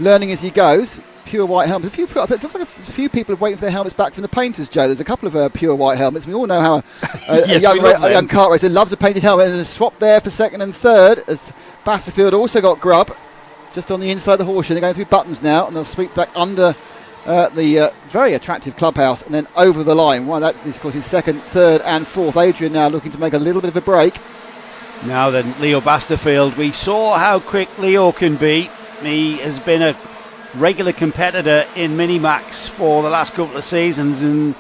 learning as he goes. Pure white helmets. It looks like there's a few people waiting for their helmets back from the painters, Joe. There's a couple of pure white helmets. We all know how a young kart racer loves a painted helmet. And there's a swap there for second and third as Basterfield also got Grubb just on the inside of the horseshoe. They're going through Buttons now, and they'll sweep back under the very attractive clubhouse and then over the line. Well, that's of course his second, third and fourth. Adrian now looking to make a little bit of a break. Now then, Leo Basterfield. We saw how quick Leo can be. He has been a regular competitor in Minimax for the last couple of seasons and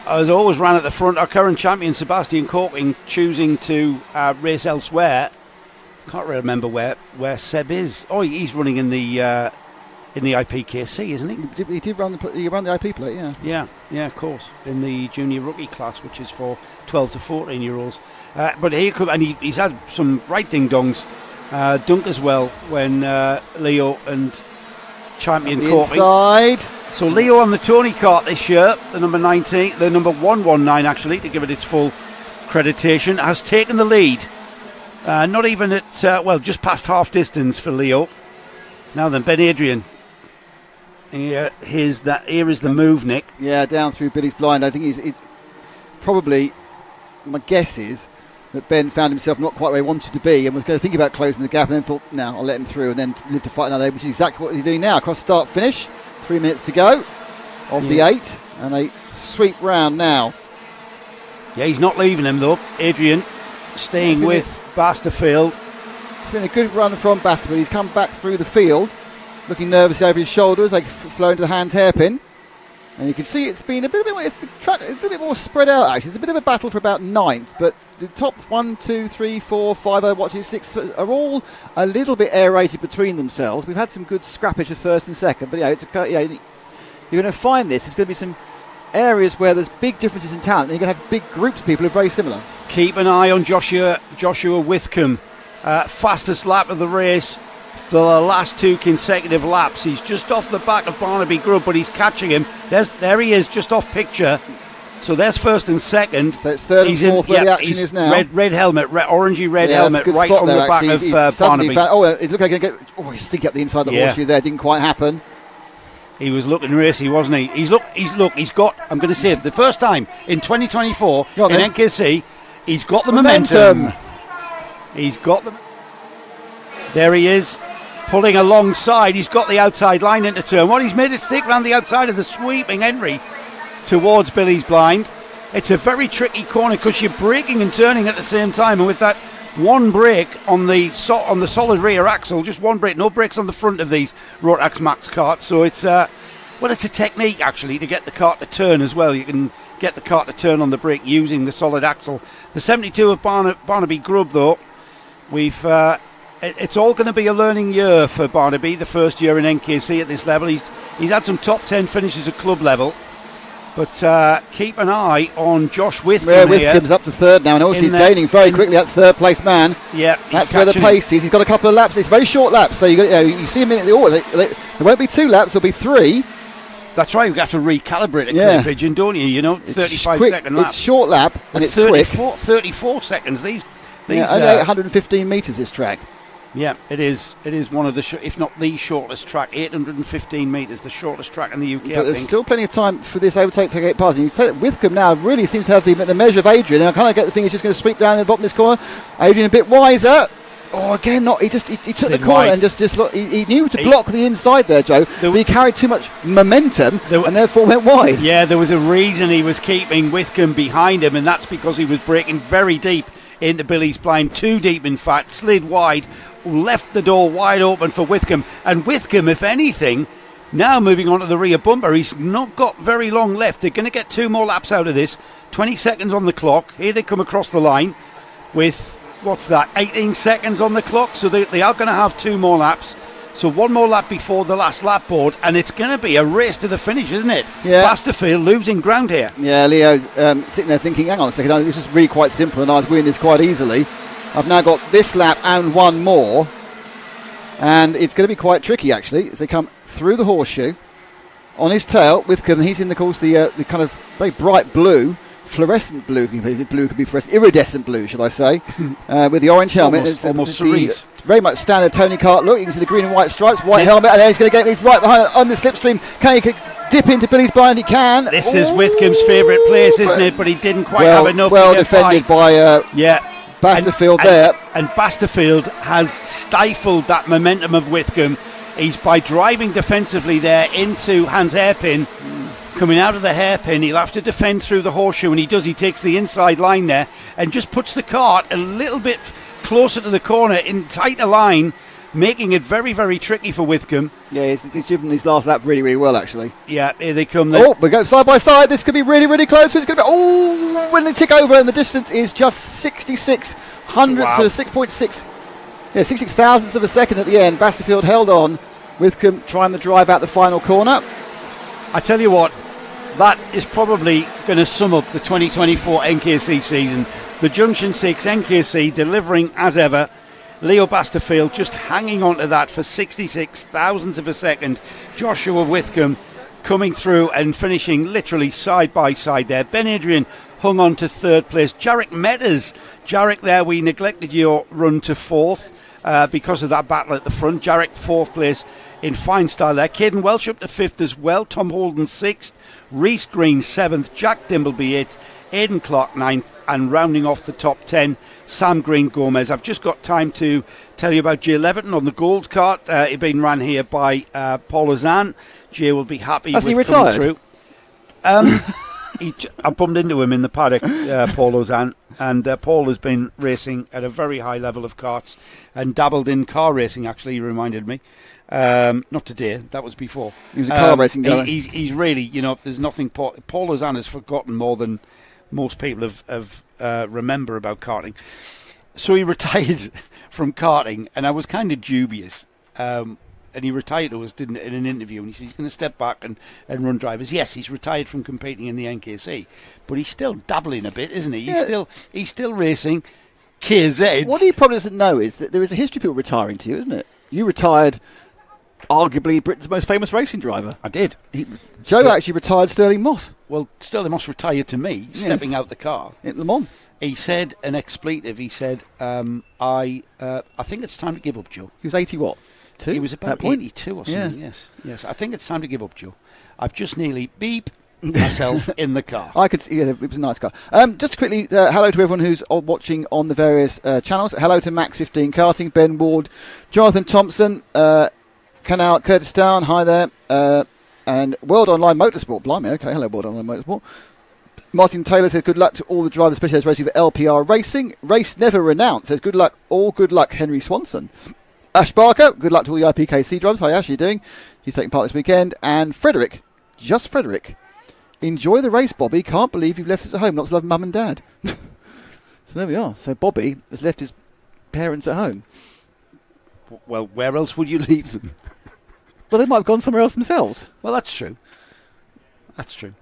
has always ran at the front. Our current champion Sebastian Corking choosing to race elsewhere. Can't really remember where Seb is. Oh, he's running in the IPKC, isn't he? He did run the IP plate, yeah. Yeah, of course, in the junior rookie class, which is for 12 to 14 year olds. But he could, and he's had some right ding dongs dunk as well when Leo and champion Corking. Inside. So Leo on the Tony kart this year, the number 19, the number 119 actually, to give it its full accreditation, has taken the lead. Not even at, just past half distance for Leo. Now then, Ben Adrian. Here is the move, Nick. Yeah, down through Billy's blind. I think he's probably my guess is that Ben found himself not quite where he wanted to be and was going to think about closing the gap and then thought, no, I'll let him through and then live to fight another, which is exactly what he's doing now. Across start finish, 3 minutes to go of the 8, and a sweep round now. Yeah, he's not leaving him though. Adrian staying with Basterfield. It's been a good run from Basterfield. He's come back through the field, looking nervously over his shoulders, like flow into the Hans hairpin. And you can see it's been a bit more spread out actually. It's a bit of a battle for about 9th, but the top 1, 2, 3, 4, 5, I watch it, 6 are all a little bit aerated between themselves. We've had some good scrappage of first and second, but you're going to find this. There's going to be some areas where there's big differences in talent, and you're going to have big groups of people who are very similar. Keep an eye on Joshua Withcombe. Fastest lap of the race for the last 2 consecutive laps. He's just off the back of Barnaby Grubb, but he's catching him. There he is, just off picture. So there's first and second. So it's third and fourth where the action is now. Red helmet, orangey red helmet, right on the back of Barnaby. It looked like he's sticking up the inside of the horseshoe there. Didn't quite happen. He was looking racy, wasn't he? He's got, I'm going to say it, the first time in 2024 in NKC, he's got the momentum. He's got the... There he is, pulling alongside. He's got the outside line into turn one. He's made it stick around the outside of the sweeping Henry towards Billy's Blind. It's a very tricky corner because you're braking and turning at the same time, and with that one brake on the solid rear axle, just one brake, no brakes on the front of these Rotax Max carts. So it's it's a technique actually to get the cart to turn as well. You can get the cart to turn on the brake using the solid axle. The 72 of Barnaby Grubb though, it's all going to be a learning year for Barnaby, the first year in NKC at this level. He's had some top 10 finishes at club level. But keep an eye on Josh Withcombe. Yeah, Withcombe's up to third now, and also he's gaining very quickly. That third place man. Yeah, that's where the pace is. He's got a couple of laps. It's very short laps, so you see him in the order. There won't be 2 laps. There'll be 3. That's right. You have to recalibrate it, Pigeon, don't you? You know, 35-second lap. It's short lap and it's 34 seconds. These only 815 metres this track. Yeah, it is. It is one of the, if not the shortest track, 815 metres, the shortest track in the UK. But there's still plenty of time for this overtake to get past. And you say that Withcombe now really seems to have the measure of Adrian. And I kind of get the thing he's just going to sweep down the bottom of this corner. Adrian a bit wiser. Oh, again, not. He took the corner and just look. He knew to block the inside there, Joe. But he carried too much momentum and therefore went wide. Yeah, there was a reason he was keeping Withcombe behind him, and that's because he was braking very deep into Billy's Blind, too deep in fact, slid wide, left the door wide open for Withcombe. And Withcombe, if anything, now moving on to the rear bumper, he's not got very long left. They're going to get 2 more laps out of this. 20 seconds on the clock. Here they come across the line with, 18 seconds on the clock. So they are going to have 2 more laps. So 1 more lap before the last lap board, and it's going to be a race to the finish, isn't it? Yeah. Basterfield losing ground here. Yeah, Leo's sitting there thinking, hang on a second, this was really quite simple and I was winning this quite easily. I've now got this lap and 1 more, and it's going to be quite tricky actually as they come through the horseshoe. On his tail, Withcombe, he's in the kind of very bright blue, fluorescent blue could be fluorescent, iridescent blue, should I say, with the orange helmet. It's almost cerise. Very much standard Tony Kart look. You can see the green and white stripes, white helmet, and then he's going to get me right behind on the slipstream. Can he dip into Billy's Blind? He can. This is Withcombe's favourite place, isn't it? But he didn't quite have enough. Well defended by Basterfield there. And Basterfield has stifled that momentum of Withcombe. He's by driving defensively there into Hans hairpin. Coming out of the hairpin, he'll have to defend through the horseshoe, and he does. He takes the inside line there and just puts the cart a little bit closer to the corner in tighter line, making it very, very tricky for Withcombe. Yeah, he's driven his last lap really, really well, actually. Yeah, here they come. We go side by side. This could be really, really close. It's going to be, when they tick over, and the distance is just 66 hundredths of 6.6. Yeah, 66 thousandths of a second at the end. Basterfield held on. Withcombe trying to drive out the final corner. I tell you what, that is probably going to sum up the 2024 NKC season. The Junction 6 NKC delivering as ever. Leo Basterfield just hanging on to that for 66 thousandths of a second. Joshua Withcombe coming through and finishing literally side by side there. Ben Adrian hung on to 3rd place. Jarek Metters. Jarek there, we neglected your run to 4th because of that battle at the front. Jarek 4th place in fine style there. Caden Welsh up to 5th as well. Tom Holden 6th. Reese Green 7th. Jack Dimbleby 8th. Aidan Clark 9th. and rounding off the top 10, Sam Green Gomez. I've just got time to tell you about Jay Leverton on the gold cart. He's been run here by Paul Ozan. Jay will be happy Has with he coming retired? through. I bumped into him in the paddock, Paul Ozan, and Paul has been racing at a very high level of karts and dabbled in car racing, actually, he reminded me. Not today, that was before. He was a car racing guy. He's really, there's nothing. Paul Ozan has forgotten more than most people have remember about karting. So he retired from karting, and I was kind of dubious. And he retired to us, didn't in an interview, and he said he's going to step back and run drivers. Yes, he's retired from competing in the NKC, but he's still dabbling a bit, isn't he? Yeah. He's still racing KZs. What he probably doesn't know is that there is a history of people retiring to you, isn't it? You retired, arguably Britain's most famous racing driver. I did. Joe actually retired Sterling Moss. Well, Sterling Moss retired to me, stepping out the car. At Le Mans. He said an expletive. He said, I think it's time to give up, Joe. He was 80 what? He was about 82 or something, yes. I think it's time to give up, Joe. I've just nearly beep myself in the car. I could see, it was a nice car. Just quickly, hello to everyone who's watching on the various channels. Hello to Max15 Karting, Ben Ward, Jonathan Thompson, Canal Curtis Town, hi there, and World Online Motorsport, blimey, okay, hello World Online Motorsport. Martin Taylor says good luck to all the drivers, especially those racing for LPR Racing. Race Never Renounced says good luck, Henry Swanson. Ash Barker, good luck to all the IPKC drivers. How are you doing? He's taking part this weekend. And Frederick, just Frederick. Enjoy the race, Bobby. Can't believe you've left us at home. Lots of love, Mum and Dad. So there we are. So Bobby has left his parents at home. Well, where else would you leave them? Well, they might have gone somewhere else themselves. Well, that's true. That's true.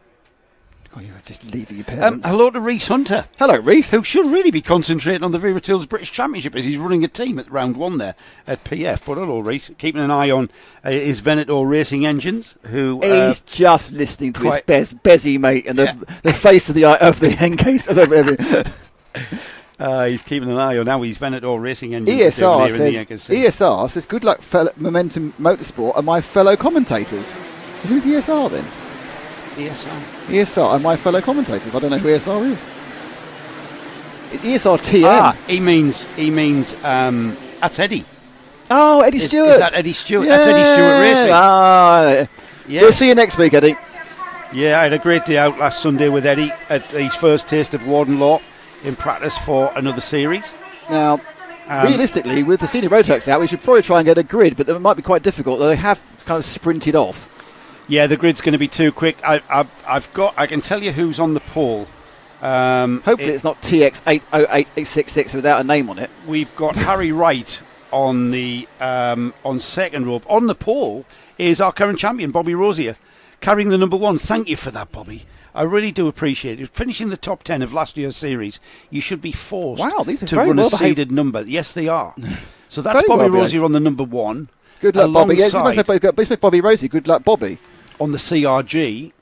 Oh, you're just leaving your parents. Hello to Reese Hunter. Hello, Reese. Who should really be concentrating on the Vera Tools British Championship as he's running a team at round 1 there at PF. But hello, Reese. Keeping an eye on his Venator Racing Engines. Who he's just listening to his Bezzy mate and the face of the NKC. He's keeping an eye on how his Venator Racing Engines ESR here in the NKC. ESR says good luck, Momentum Motorsport, and my fellow commentators. So who's ESR then? ESR and my fellow commentators. I don't know who ESR is. It's ESR TM. He means that's Eddie. Oh, Eddie Stewart. Is that Eddie Stewart? Yeah. That's Eddie Stewart Racing. Yes. We'll see you next week, Eddie. Yeah, I had a great day out last Sunday with Eddie at his first taste of Warden Law in practice for another series. Now, realistically, with the senior road trucks out, we should probably try and get a grid, but that might be quite difficult. They have kind of sprinted off. Yeah, the grid's going to be too quick. I can tell you who's on the pole. Hopefully it's not TX808866 without a name on it. We've got Harry Wright on the on second rope. On the pole is our current champion, Bobby Rosier, carrying the number 1. Thank you for that, Bobby. I really do appreciate it. Finishing the top 10 of last year's series, you should be forced to run a seeded number. Yes, they are. So that's Bobby Rosier on the number 1. Good luck, Bobby. Yes, Bobby Rosie. Good luck, Bobby. On the CRG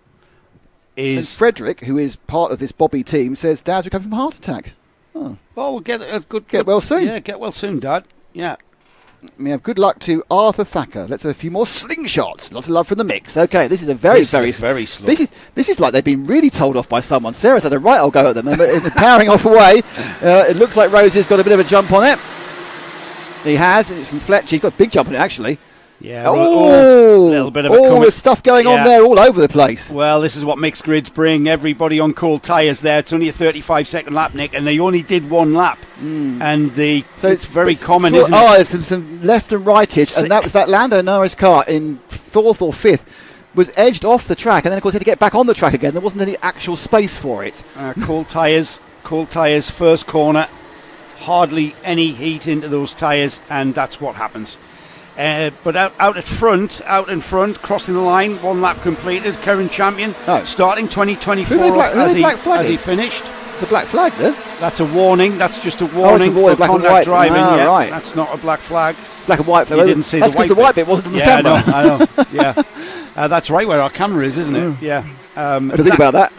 is... And Frederick, who is part of this Bobby team, says Dad's recovering from a heart attack. Oh. Well, we'll get well soon. Yeah, get well soon, Dad. Yeah. We have good luck to Arthur Thacker. Let's have a few more slingshots. Lots of love from the mix. Okay, this is a very slow. This is like they've been really told off by someone. Sarah's had a right old go at them, and they're powering off away. It looks like Rosie's got a bit of a jump on it. He has, and it's from Fletcher. He's got a big jump on it, actually. Yeah, a little bit of a there's stuff going on there all over the place. Well, this is what mixed grids bring. Everybody on cold tyres there. It's only a 35-second lap, Nick, and they only did 1 lap. And it's very common, isn't it? Oh, there's some left and rightage, and that was that Lando Norris car in 4th or 5th was edged off the track, and then, of course, had to get back on the track again. There wasn't any actual space for it. Cold tyres, first corner. Hardly any heat into those tyres, and that's what happens. But out in front, crossing the line, 1 lap completed, current champion, starting 2024 as he finished. The black flag there? That's a warning. That's just a warning for contact driving. Right. That's not a black flag. Black and white flag. You didn't see that's because the white bit wasn't on the camera. I know. Yeah, that's right where our camera is, isn't it? Yeah. I didn't think about that.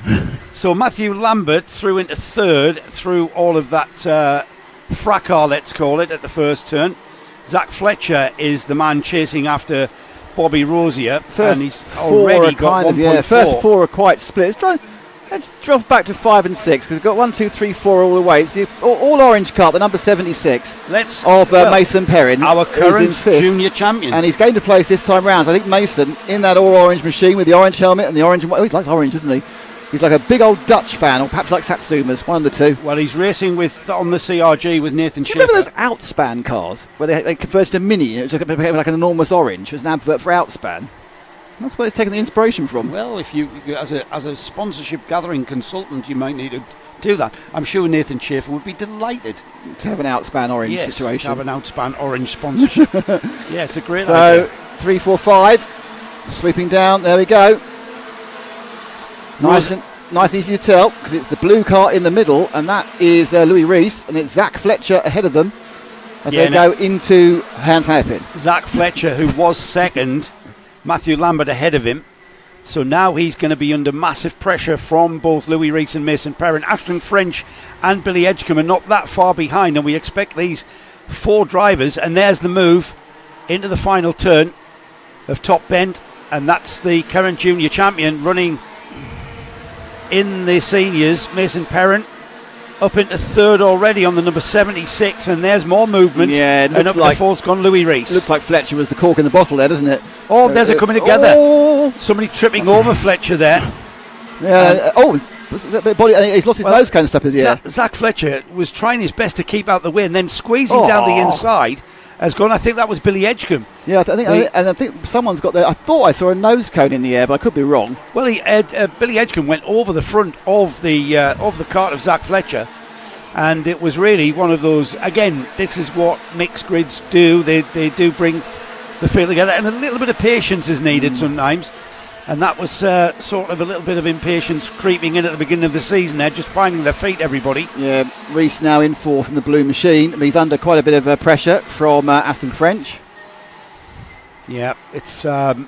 So Matthew Lambert threw into 3rd through all of that fracas, let's call it, at the first turn. Zach Fletcher is the man chasing after Bobby Rosier, and he's already got 1.4. First 4 are quite split. Let's drop back to 5 and 6 because we've got 1, 2, 3, 4 all the way. It's the all orange cart, the number 76 of Mason Perrin, our current in fifth, junior champion, and he's going to place this time round. So I think Mason in that all orange machine with the orange helmet and the orange. Oh, he likes orange, doesn't he? He's like a big old Dutch fan, or perhaps like Satsuma's, one of the two. Well, he's racing on the CRG with Nathan Schaefer. Remember those Outspan cars where they converted to Mini? It was like an enormous orange. It was an advert for Outspan. That's where it's taken the inspiration from. Well, if you, as a sponsorship gathering consultant, you might need to do that. I'm sure Nathan Schaefer would be delighted to have an Outspan orange situation. To have an Outspan orange sponsorship. Yeah, it's a great idea. So 3, 4, 5, sweeping down. There we go. Nice and easy to tell because it's the blue car in the middle, and that is Louis Rees, and it's Zach Fletcher ahead of them as they go into Hans Hairpin. Zach Fletcher, who was second. Matthew Lambert ahead of him. So now he's going to be under massive pressure from both Louis Rees and Mason Perrin. Ashton French and Billy Edgecombe are not that far behind, and we expect these 4 drivers. And there's the move into the final turn of Top Bend, and that's the current junior champion running in the seniors. Mason Perrin up into third already on the number 76, and there's more movement. Yeah, it looks and up like the fourth's gone Louis Rees. Looks like Fletcher was the cork in the bottle there, doesn't it? Oh, there's it coming together. Somebody tripping over Fletcher there. Yeah. He's lost his nose cone stuff in the air. Zach Fletcher was trying his best to keep out the way, and then squeezing down the inside has gone. I think that was Billy Edgecombe. Yeah, I think someone's got there. I thought I saw a nose cone in the air, but I could be wrong. Well, Billy Edgecombe went over the front of the cart of Zach Fletcher, and it was really one of those. Again, this is what mixed grids do. They do bring the field together, and a little bit of patience is needed sometimes. And that was sort of a little bit of impatience creeping in at the beginning of the season there, just finding their feet, everybody. Yeah, Rees now in fourth in the blue machine. He's under quite a bit of pressure from Aston French. Yeah, it's going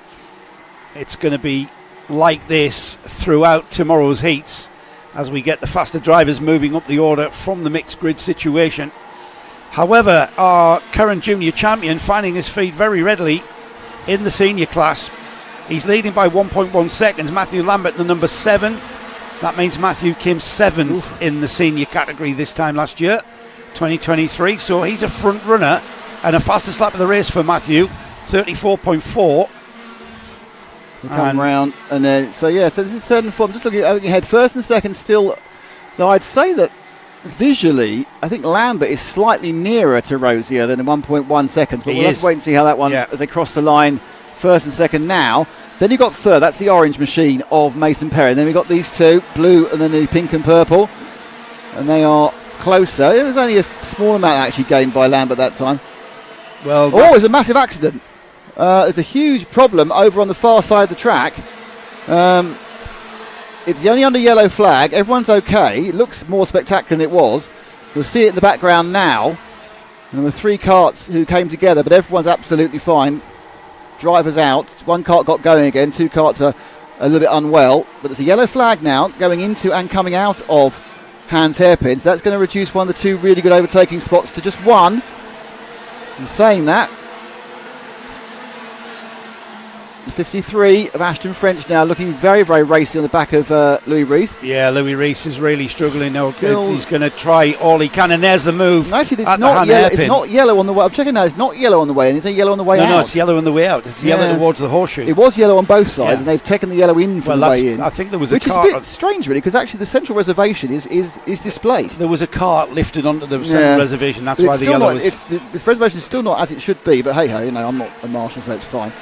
to be like this throughout tomorrow's heats as we get the faster drivers moving up the order from the mixed grid situation. However, our current junior champion finding his feet very readily in the senior class. He's leading by 1.1 seconds. Matthew Lambert, the number 7. That means Matthew came 7th in the senior category this time last year, 2023. So he's a front runner, and a fastest lap of the race for Matthew, 34.4. Come round, and then so this is third and fourth. I'm just looking ahead. First and second still. Though I'd say that visually, I think Lambert is slightly nearer to Rosier than in 1.1 seconds. But we'll have to wait and see how that one as they cross the line. First and second now. Then you've got third. That's the orange machine of Mason Perrin. Then we've got these two, blue and then the pink and purple. And they are closer. It was only a small amount actually gained by Lambert that time. Well, it's a massive accident. There's a huge problem over on the far side of the track. It's only under yellow flag. Everyone's okay. It looks more spectacular than it was. You'll see it in the background now. And there were 3 carts who came together, but everyone's absolutely fine. Drivers out. 1 cart got going again. 2 carts are a little bit unwell. But there's a yellow flag now going into and coming out of Hans Hairpin. So that's going to reduce one of the 2 really good overtaking spots to just 1. And saying that, 53 of Ashton French now looking very, very racy on the back of Louis Rees. Yeah, Louis Rees is really struggling now. He's going to try all he can, and there's the move. No, actually, it's not yellow. It's not yellow on the way. I'm checking now. It's not yellow on the way in. It's not yellow on the way out. No, it's yellow on the way out. It's yellow towards the horseshoe. It was yellow on both sides, and they've taken the yellow in from the way in. I think there was which is a bit strange, really, because actually the central reservation is displaced. There was a cart lifted onto the central reservation. That's why the yellow was. The reservation is still not as it should be, but hey ho, I'm not a marshal, so it's fine.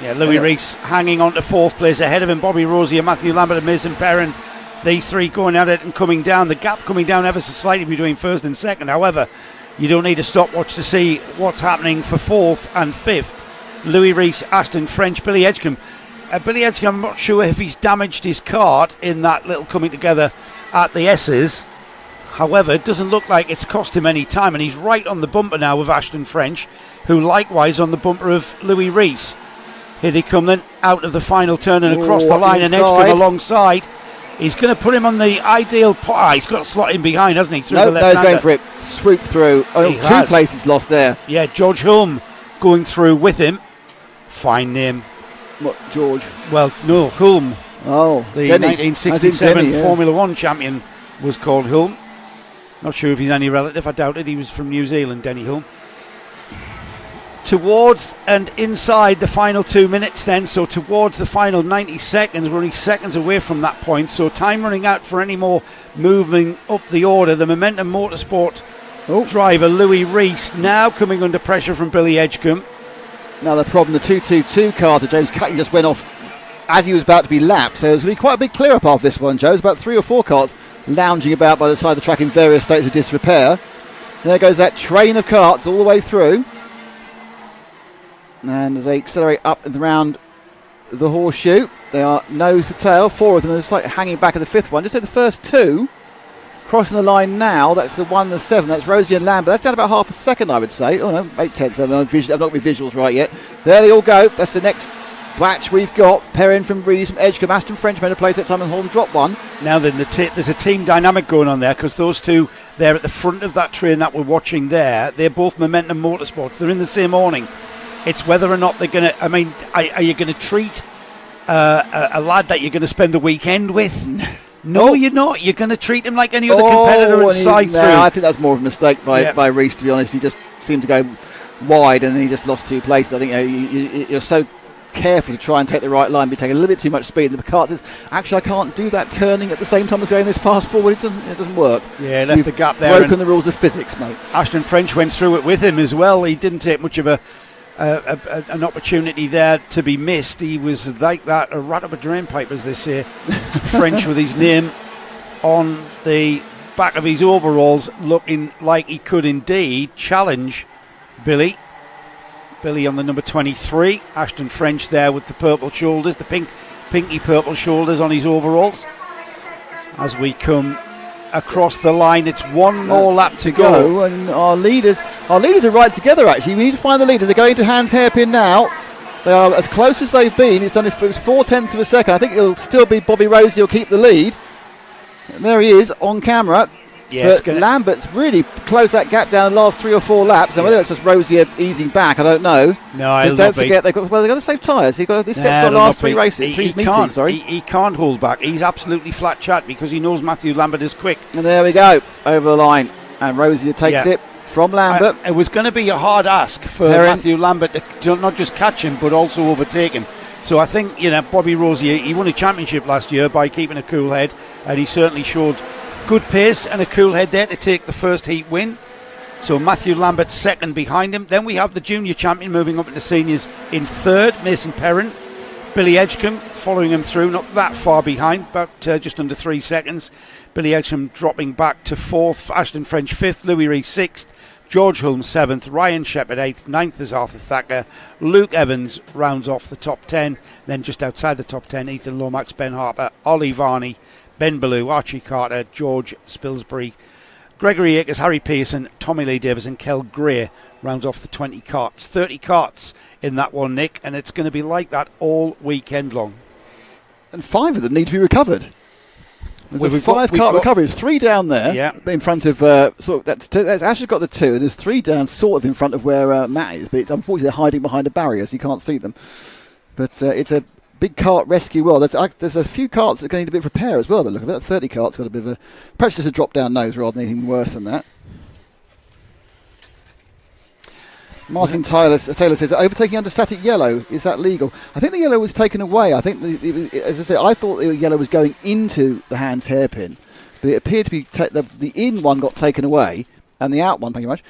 Yeah, Louis Rees hanging on to 4th place ahead of him. Bobby Rosier, Matthew Lambert and Mason Perrin. These 3 going at it and coming down. The gap coming down ever so slightly between 1st and 2nd. However, you don't need a stopwatch to see what's happening for 4th and 5th. Louis Rees, Ashton French, Billy Edgecombe. Billy Edgecombe, I'm not sure if he's damaged his cart in that little coming together at the S's. However, it doesn't look like it's cost him any time, and he's right on the bumper now with Ashton French, who likewise on the bumper of Louis Rees. Here they come then, out of the final turn and across the line, and Edgecombe alongside. He's going to put him on the ideal he's got to slot in behind, hasn't he? Through the left he's going for it. Swoop through. 2 places lost there. Yeah, George Hulme going through with him. Fine name. What, George? Well, no, Hulme. Oh, The Denny. 1967 Denny, yeah. Formula One champion was called Hulme. Not sure if he's any relative. I doubt it. He was from New Zealand, Denny Hulme. Towards and inside the final 2 minutes then, so towards the final 90 seconds, we're only seconds away from that point, so time running out for any more moving up the order. The Momentum Motorsport driver Louis Rees now coming under pressure from Billy Edgecombe. Now the problem, the 222 car to James Cutting just went off as he was about to be lapped, so there's going to be quite a big clear up after this one, Joe. There's about 3 or 4 cars lounging about by the side of the track in various states of disrepair. There goes that train of carts all the way through. And as they accelerate up and around the horseshoe, they are nose to tail. 4 of them are just like hanging back at the 5th one. Just say the first 2 crossing the line now. That's the 1 and the 7. That's Rosie and Lambert. That's down about half a second, I would say. Oh no, 8/10. I've not got my visuals right yet. There they all go. That's the next batch we've got. Perrin from Rees, from Edgecombe, Aston French made a place that time and Holm dropped one. Now then, there's a team dynamic going on there, because those two there at the front of that train that we're watching there, they're both Momentum Motorsports. They're in the same awning. It's whether or not they're going to... I mean, are you going to treat a lad that you're going to spend the weekend with? No, you're not. You're going to treat him like any other competitor and side through. I think that's more of a mistake by Rees, to be honest. He just seemed to go wide and then he just lost 2 places. I think you're so careful to try and take the right line, but taking a little bit too much speed. The car says, actually, I can't do that turning at the same time as going this fast forward. It doesn't work. Yeah, left the gap there. Broken the rules of physics, mate. Ashton French went through it with him as well. He didn't take much of an opportunity there to be missed. He was like that, a rat up a drain pipe, as they say. French with his name on the back of his overalls, looking like he could indeed challenge Billy. Billy on the number 23. Ashton French there with the purple shoulders, the pinky purple shoulders on his overalls. As we come across the line, it's one more lap to go. And our leaders are right together, actually. We need to find the leaders. They're going to Hans Hairpin now. They are as close as they've been. It was 4/10 of a second. I think it'll still be Bobby Rosie who'll keep the lead. And there he is on camera. Yeah, but Lambert's really closed that gap down the last 3 or 4 laps. And whether it's just Rosie easing back, I don't know. No, don't forget they've got to save tyres. This set's got the last 3 races, 3 meetings. He can't hold back. He's absolutely flat chat because he knows Matthew Lambert is quick. And there we go, over the line. And Rosie takes it from Lambert. It was going to be a hard ask for Matthew Lambert to not just catch him but also overtake him. So I think, Bobby Rosie, he won a championship last year by keeping a cool head, and he certainly showed good pace and a cool head there to take the first heat win. So Matthew Lambert second behind him. Then we have the junior champion moving up into seniors in third, Mason Perrin. Billy Edgecombe following him through, not that far behind, about just under 3 seconds. Billy Edgecombe dropping back to fourth, Ashton French fifth, Louis Rees sixth, George Hulme seventh, Ryan Shepherd eighth, ninth is Arthur Thacker. Luke Evans rounds off the top 10. Then just outside the top 10, Ethan Lomax, Ben Harper, Ollie Varney, Ben Ballou, Archie Carter, George Spilsbury, Gregory Akers, Harry Pearson, Tommy Lee Davis and Kel Gray rounds off the 20 carts. 30 carts in that one, Nick, and it's going to be like that all weekend long. And 5 of them need to be recovered. There's a 5-cart recovery. There's 3 down there in front of... that's Ash has got the 2. There's 3 down sort of in front of where Matt is, but it's unfortunately they're hiding behind a barrier so you can't see them. But it's a big cart rescue. Well, there's a few carts that are going to need a bit of repair as well, but look at that 30 carts got a bit of a... Perhaps just a drop-down nose rather than anything worse than that. Martin Taylor says, overtaking under static yellow, is that legal? I think the yellow was taken away. I think, as I said, I thought the yellow was going into the Hans hairpin, but it appeared to be the in one got taken away, and the out one, thank you much,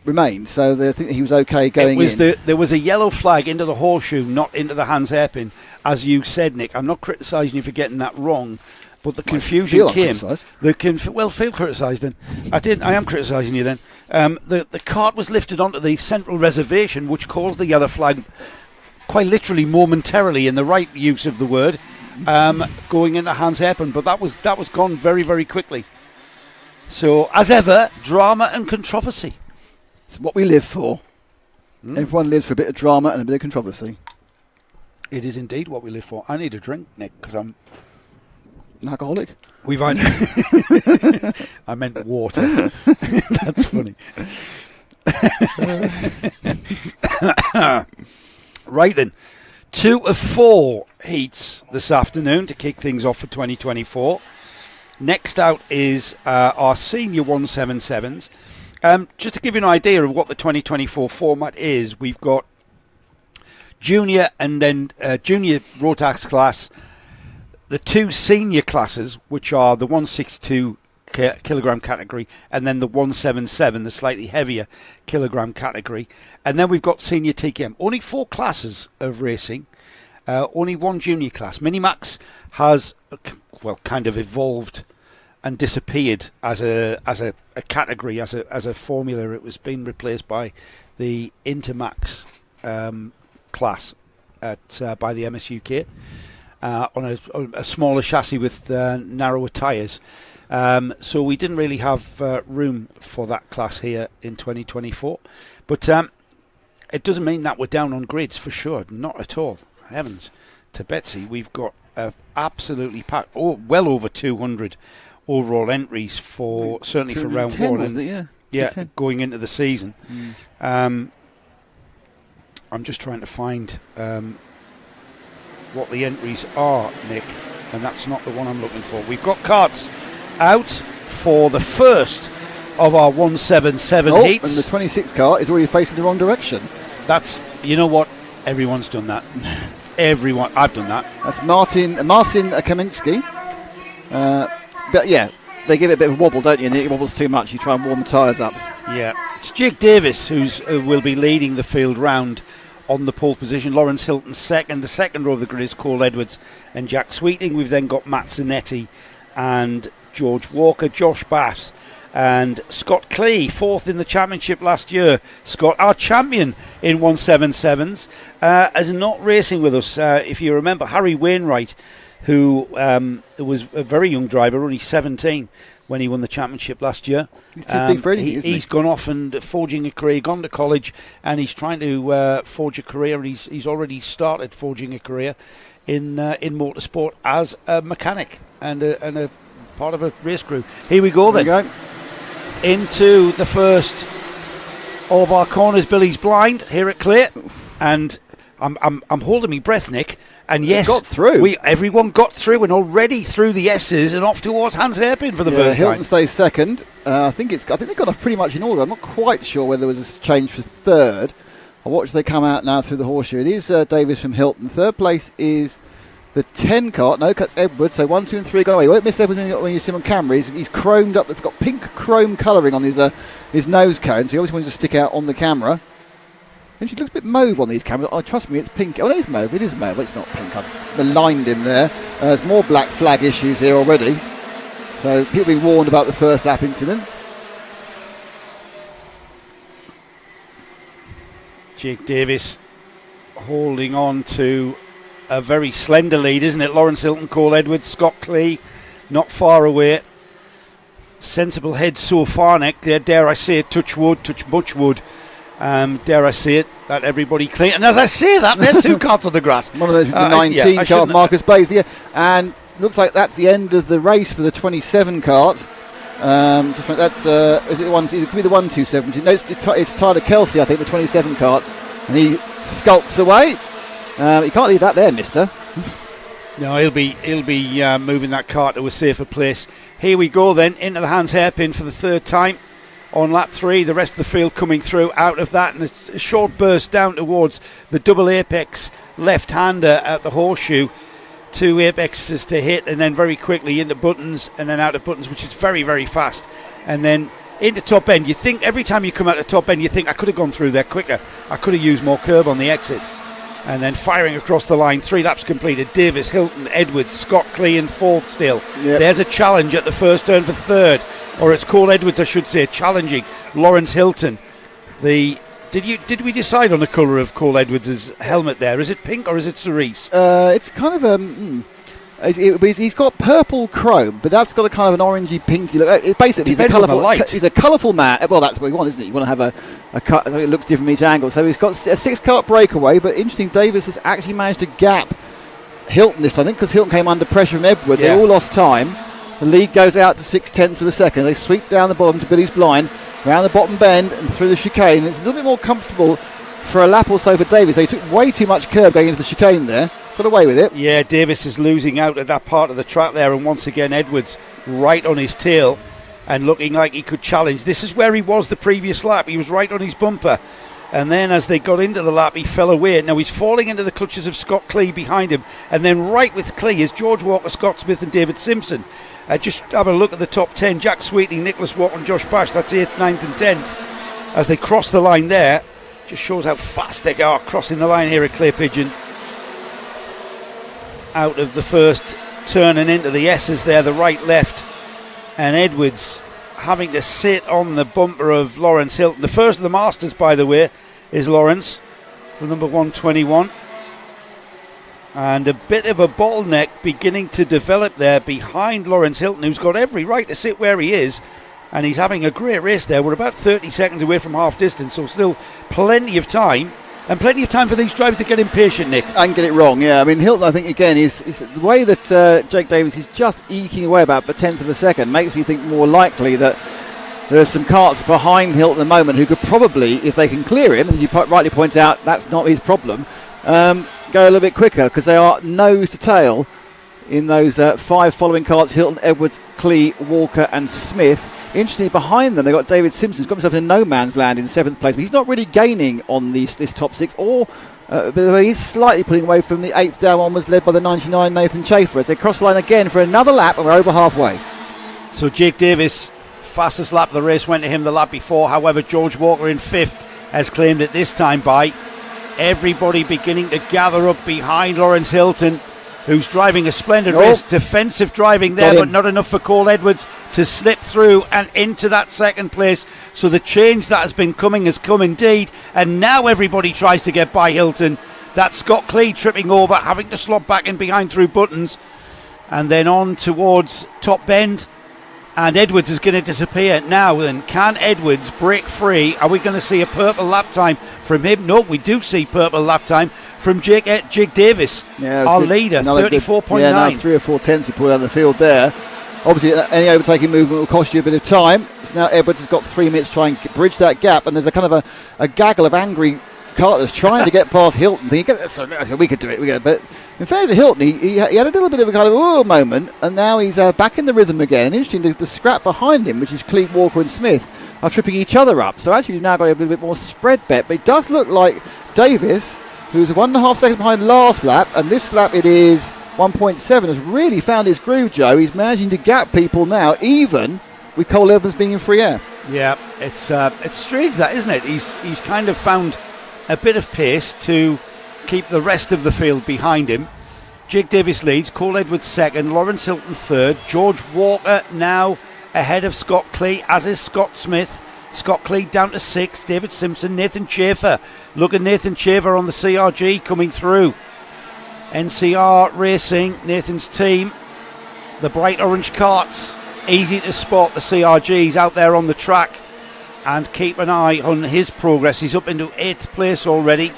remained. So I think he was okay going in. There was a yellow flag into the horseshoe, not into the Hans hairpin, as you said, Nick. I'm not criticising you for getting that wrong. But the confusion came. Feel criticised then. I am criticising you then. The cart was lifted onto the central reservation, which caused the yellow flag, quite literally momentarily, in the right use of the word, going into Hans hairpin. But that was gone very, very quickly. So, as ever, drama and controversy. It's what we live for. Everyone lives for a bit of drama and a bit of controversy. It is indeed what we live for. I need a drink, Nick, because I'm an alcoholic? I meant water. That's funny. Right then. 2 of 4 heats this afternoon to kick things off for 2024. Next out is our senior 177s. Just to give you an idea of what the 2024 format is, we've got junior and then junior Rotax class, the 2 senior classes, which are the 162 kilogram category, and then the 177, the slightly heavier kilogram category. And then we've got senior TKM. Only 4 classes of racing, only 1 junior class. Minimax has, kind of evolved and disappeared as a category, as a formula. It was being replaced by the Intermax class by the MSUK on a smaller chassis with narrower tyres. So we didn't really have room for that class here in 2024. But it doesn't mean that we're down on grids, for sure. Not at all. Heavens to Betsy, we've got absolutely packed, well over 200 overall entries for certainly for round 1. And, yeah, going into the season. I'm just trying to find what the entries are, Nick, and that's not the one I'm looking for. We've got carts out for the first of our 177 heats. And the 26 cart is already facing the wrong direction. That's, you know what, everyone's done that. Everyone, I've done that. That's Martin Kaminski. But yeah, they give it a bit of a wobble, don't you? And it wobbles too much. You try and warm the tyres up. Yeah, it's Jake Davis who's will be leading the field round on the pole position. Lawrence Hilton second. The second row of the grid is Cole Edwards and Jack Sweeting. We've then got Matt Zanetti and George Walker, Josh Bass and Scott Clee, 4th in the championship last year. Scott, our champion in 177s, is not racing with us. If you remember, Harry Wainwright, who was a very young driver, only 17 when he won the championship last year. He's too big for anything, isn't he? He's gone off and forging a career, gone to college, and he's trying to forge a career. He's already started forging a career in motorsport as a mechanic and a part of a race crew. Here we go then. There we go. Into the first of our corners. Billy's blind here at Clay, and I'm holding my breath, Nick. And yes, got through. Everyone got through and already through the S's and off towards Hans Hairpin for the first Hilton time. stays second. I think they've gone off pretty much in order. I'm not quite sure whether there was a change for third. I'll watch they come out now through the horseshoe. It is Davis from Hilton. Third place is the 10 cart. No, cuts Edwards. So 1, 2 and 3 gone away. You won't miss Edwards when you see him on camera. He's chromed up. It's got pink chrome colouring on his nose cone. So he always wanted to stick out on the camera. And she looks a bit mauve on these cameras. Oh, trust me, it's pink. Oh, it is mauve. It is mauve. It's not pink. I've maligned him there. There's more black flag issues here already. So people being warned about the first lap incidents. Jake Davis holding on to a very slender lead, isn't it? Lawrence Hilton, Cole Edwards, Scott Clee, not far away. Sensible head so far, Nick. Dare I say it, touch much wood. Dare I say it, that everybody clean. And as I say that, there's 2 carts on the grass. One of those with the 19 cart, Marcus Basley. And looks like that's the end of the race for the 27 cart. That's is it the one? It could be the 127. No, it's Tyler Kelsey, I think, the 27 cart, and he skulks away. You can't leave that there, mister. No, he'll be moving that cart to a safer place. Here we go then, into the Hans Hairpin for the 3rd time on lap 3. The rest of the field coming through out of that, and a short burst down towards the double apex left-hander at the horseshoe. 2 apexes to hit, and then very quickly into buttons, and then out of buttons, which is very, very fast. And then into top end. You think every time you come out of top end, you think I could have gone through there quicker. I could have used more curb on the exit. And then firing across the line, 3 laps completed. Davis, Hilton, Edwards, Scott Clee in 4th still. Yep. There's a challenge at the first turn for 3rd, or it's Cole Edwards, I should say, challenging Lawrence Hilton. Did we decide on the colour of Cole Edwards' helmet there? Is it pink or is it cerise? It's kind of he's got purple chrome, but that's got a kind of an orangey pinky look. It basically he's a colourful light. He's a colourful man. Well, that's what you want, isn't it? You want to have a cut so it looks different from each angle. So he's got a 6 cart breakaway, but interesting, Davis has actually managed to gap Hilton this time, I think, because Hilton came under pressure from Edwards. Yeah. They all lost time. The lead goes out to 0.6 of a second. They sweep down the bottom to Billy's blind, around the bottom bend and through the chicane. It's a little bit more comfortable for a lap or so for Davis. So he took way too much curb going into the chicane there. Got away with it. Yeah, Davis is losing out at that part of the track there, and once again Edwards right on his tail and looking like he could challenge. This is where he was the previous lap. He was right on his bumper, and then as they got into the lap he fell away. Now he's falling into the clutches of Scott Clee behind him, and then right with Clee is George Walker, Scott Smith and David Simpson. Just have a look at the top 10. Jack Sweeting, Nicholas Walker and Josh Bash, that's 8th, 9th and 10th as they cross the line there. Just shows how fast they are crossing the line here at Clay Pigeon. Out of the first turn and into the S's there, the right, left, and Edwards having to sit on the bumper of Lawrence Hilton. The first of the Masters, by the way, is Lawrence, the number 121. And a bit of a bottleneck beginning to develop there behind Lawrence Hilton, who's got every right to sit where he is. And he's having a great race there. We're about 30 seconds away from half distance, so still plenty of time. And plenty of time for these drivers to get impatient, Nick. And get it wrong, yeah. I mean, Hilton, I think, again, is the way that Jake Davis is just eking away about a tenth of a second makes me think more likely that there are some carts behind Hilton at the moment who could probably, if they can clear him, and you rightly point out that's not his problem, go a little bit quicker, because they are nose to tail in those 5 following carts: Hilton, Edwards, Clee, Walker and Smith. Interestingly, behind them, they've got David Simpson, who's got himself in no man's land in 7th place. But he's not really gaining on this top 6, or but he's slightly pulling away from the 8th down one, was led by the 99 Nathan Chafer as they cross the line again for another lap, and we're over halfway. So Jake Davis, fastest lap of the race went to him the lap before. However, George Walker in 5th has claimed it this time by everybody beginning to gather up behind Lawrence Hilton, who's driving a splendid race. Defensive driving there, but not enough for Cole Edwards to slip through and into that second place. So the change that has been coming has come indeed, and now everybody tries to get by Hilton. That's Scott Clee tripping over, having to slot back in behind through Buttons, and then on towards Top Bend. And Edwards is going to disappear now. Then can Edwards break free? Are we going to see a purple lap time from him? No, we do see purple lap time from Jake Davis, our leader, 34.9. Yeah, now 3 or 4 tenths he pulled out of the field there. Obviously, any overtaking movement will cost you a bit of time. So now Edwards has got 3 minutes to try and bridge that gap, and there's a kind of a gaggle of angry carters trying to get past Hilton. Thinking, we could do it. But in fairness to Hilton, he had a little bit of a kind of moment, and now he's back in the rhythm again. And interesting, the scrap behind him, which is Cleet, Walker and Smith, are tripping each other up. So actually, you've now got a little bit more spread bet. But it does look like Davis, who's 1.5 seconds behind last lap, and this lap it is 1.7, has really found his groove, Joe. He's managing to gap people now, even with Cole Evans being in free air. Yeah, it's strange that, isn't it? He's kind of found a bit of pace to keep the rest of the field behind him. Jake Davis leads, Cole Edwards second, Lawrence Hilton third, George Walker now ahead of Scott Clee, as is Scott Smith. Scott Clee down to 6th, David Simpson, Nathan Chafer. Look at Nathan Chafer on the CRG coming through. NCR Racing, Nathan's team. The bright orange carts, easy to spot the CRGs out there on the track. And keep an eye on his progress. He's up into 8th place already.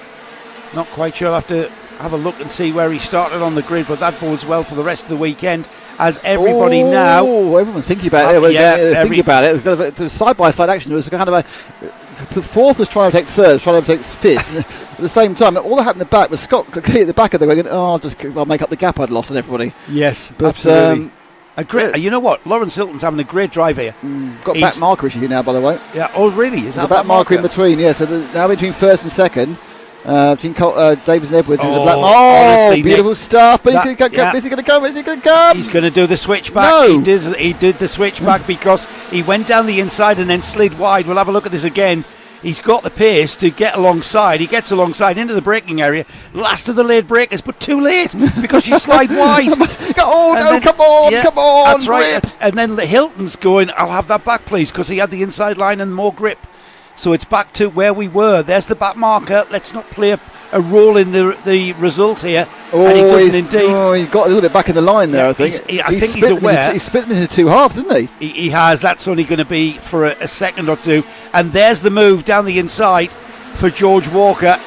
Not quite sure. I'll have to have a look and see where he started on the grid, but that bodes well for the rest of the weekend, as everybody now... Oh, everyone's thinking about it. Thinking about it. There's side-by-side action. There was kind of the 4th was trying to take 3rd, trying to take 5th. At the same time, all that happened in the back was Scott Clee at the back of the going, I'll make up the gap I'd lost on everybody. Yes, but, absolutely. You know what? Lawrence Hilton's having a great drive here. Got a back marker issue now, by the way. Yeah. Oh, really? Is that a back marker in between? Yeah. So now between 1st and 2nd, between Davis and Edwards, there's a black marker. Honestly, beautiful Nick, stuff. But is he going to come? Is he going to come? He's going to do the switchback. No. He did the switchback because he went down the inside and then slid wide. We'll have a look at this again. He's got the pace to get alongside. He gets alongside into the braking area. Last of the late breakers, but too late because you slide wide. Come on. That's right. And then Hilton's going, I'll have that back, please, because he had the inside line and more grip. So it's back to where we were. There's the back marker. Let's not play a role in the result here. And he doesn't indeed. Oh, he got a little bit back in the line there, I think. I think he's aware. He's split into 2 halves, isn't he? He has. That's only going to be for a second or two. And there's the move down the inside for George Walker.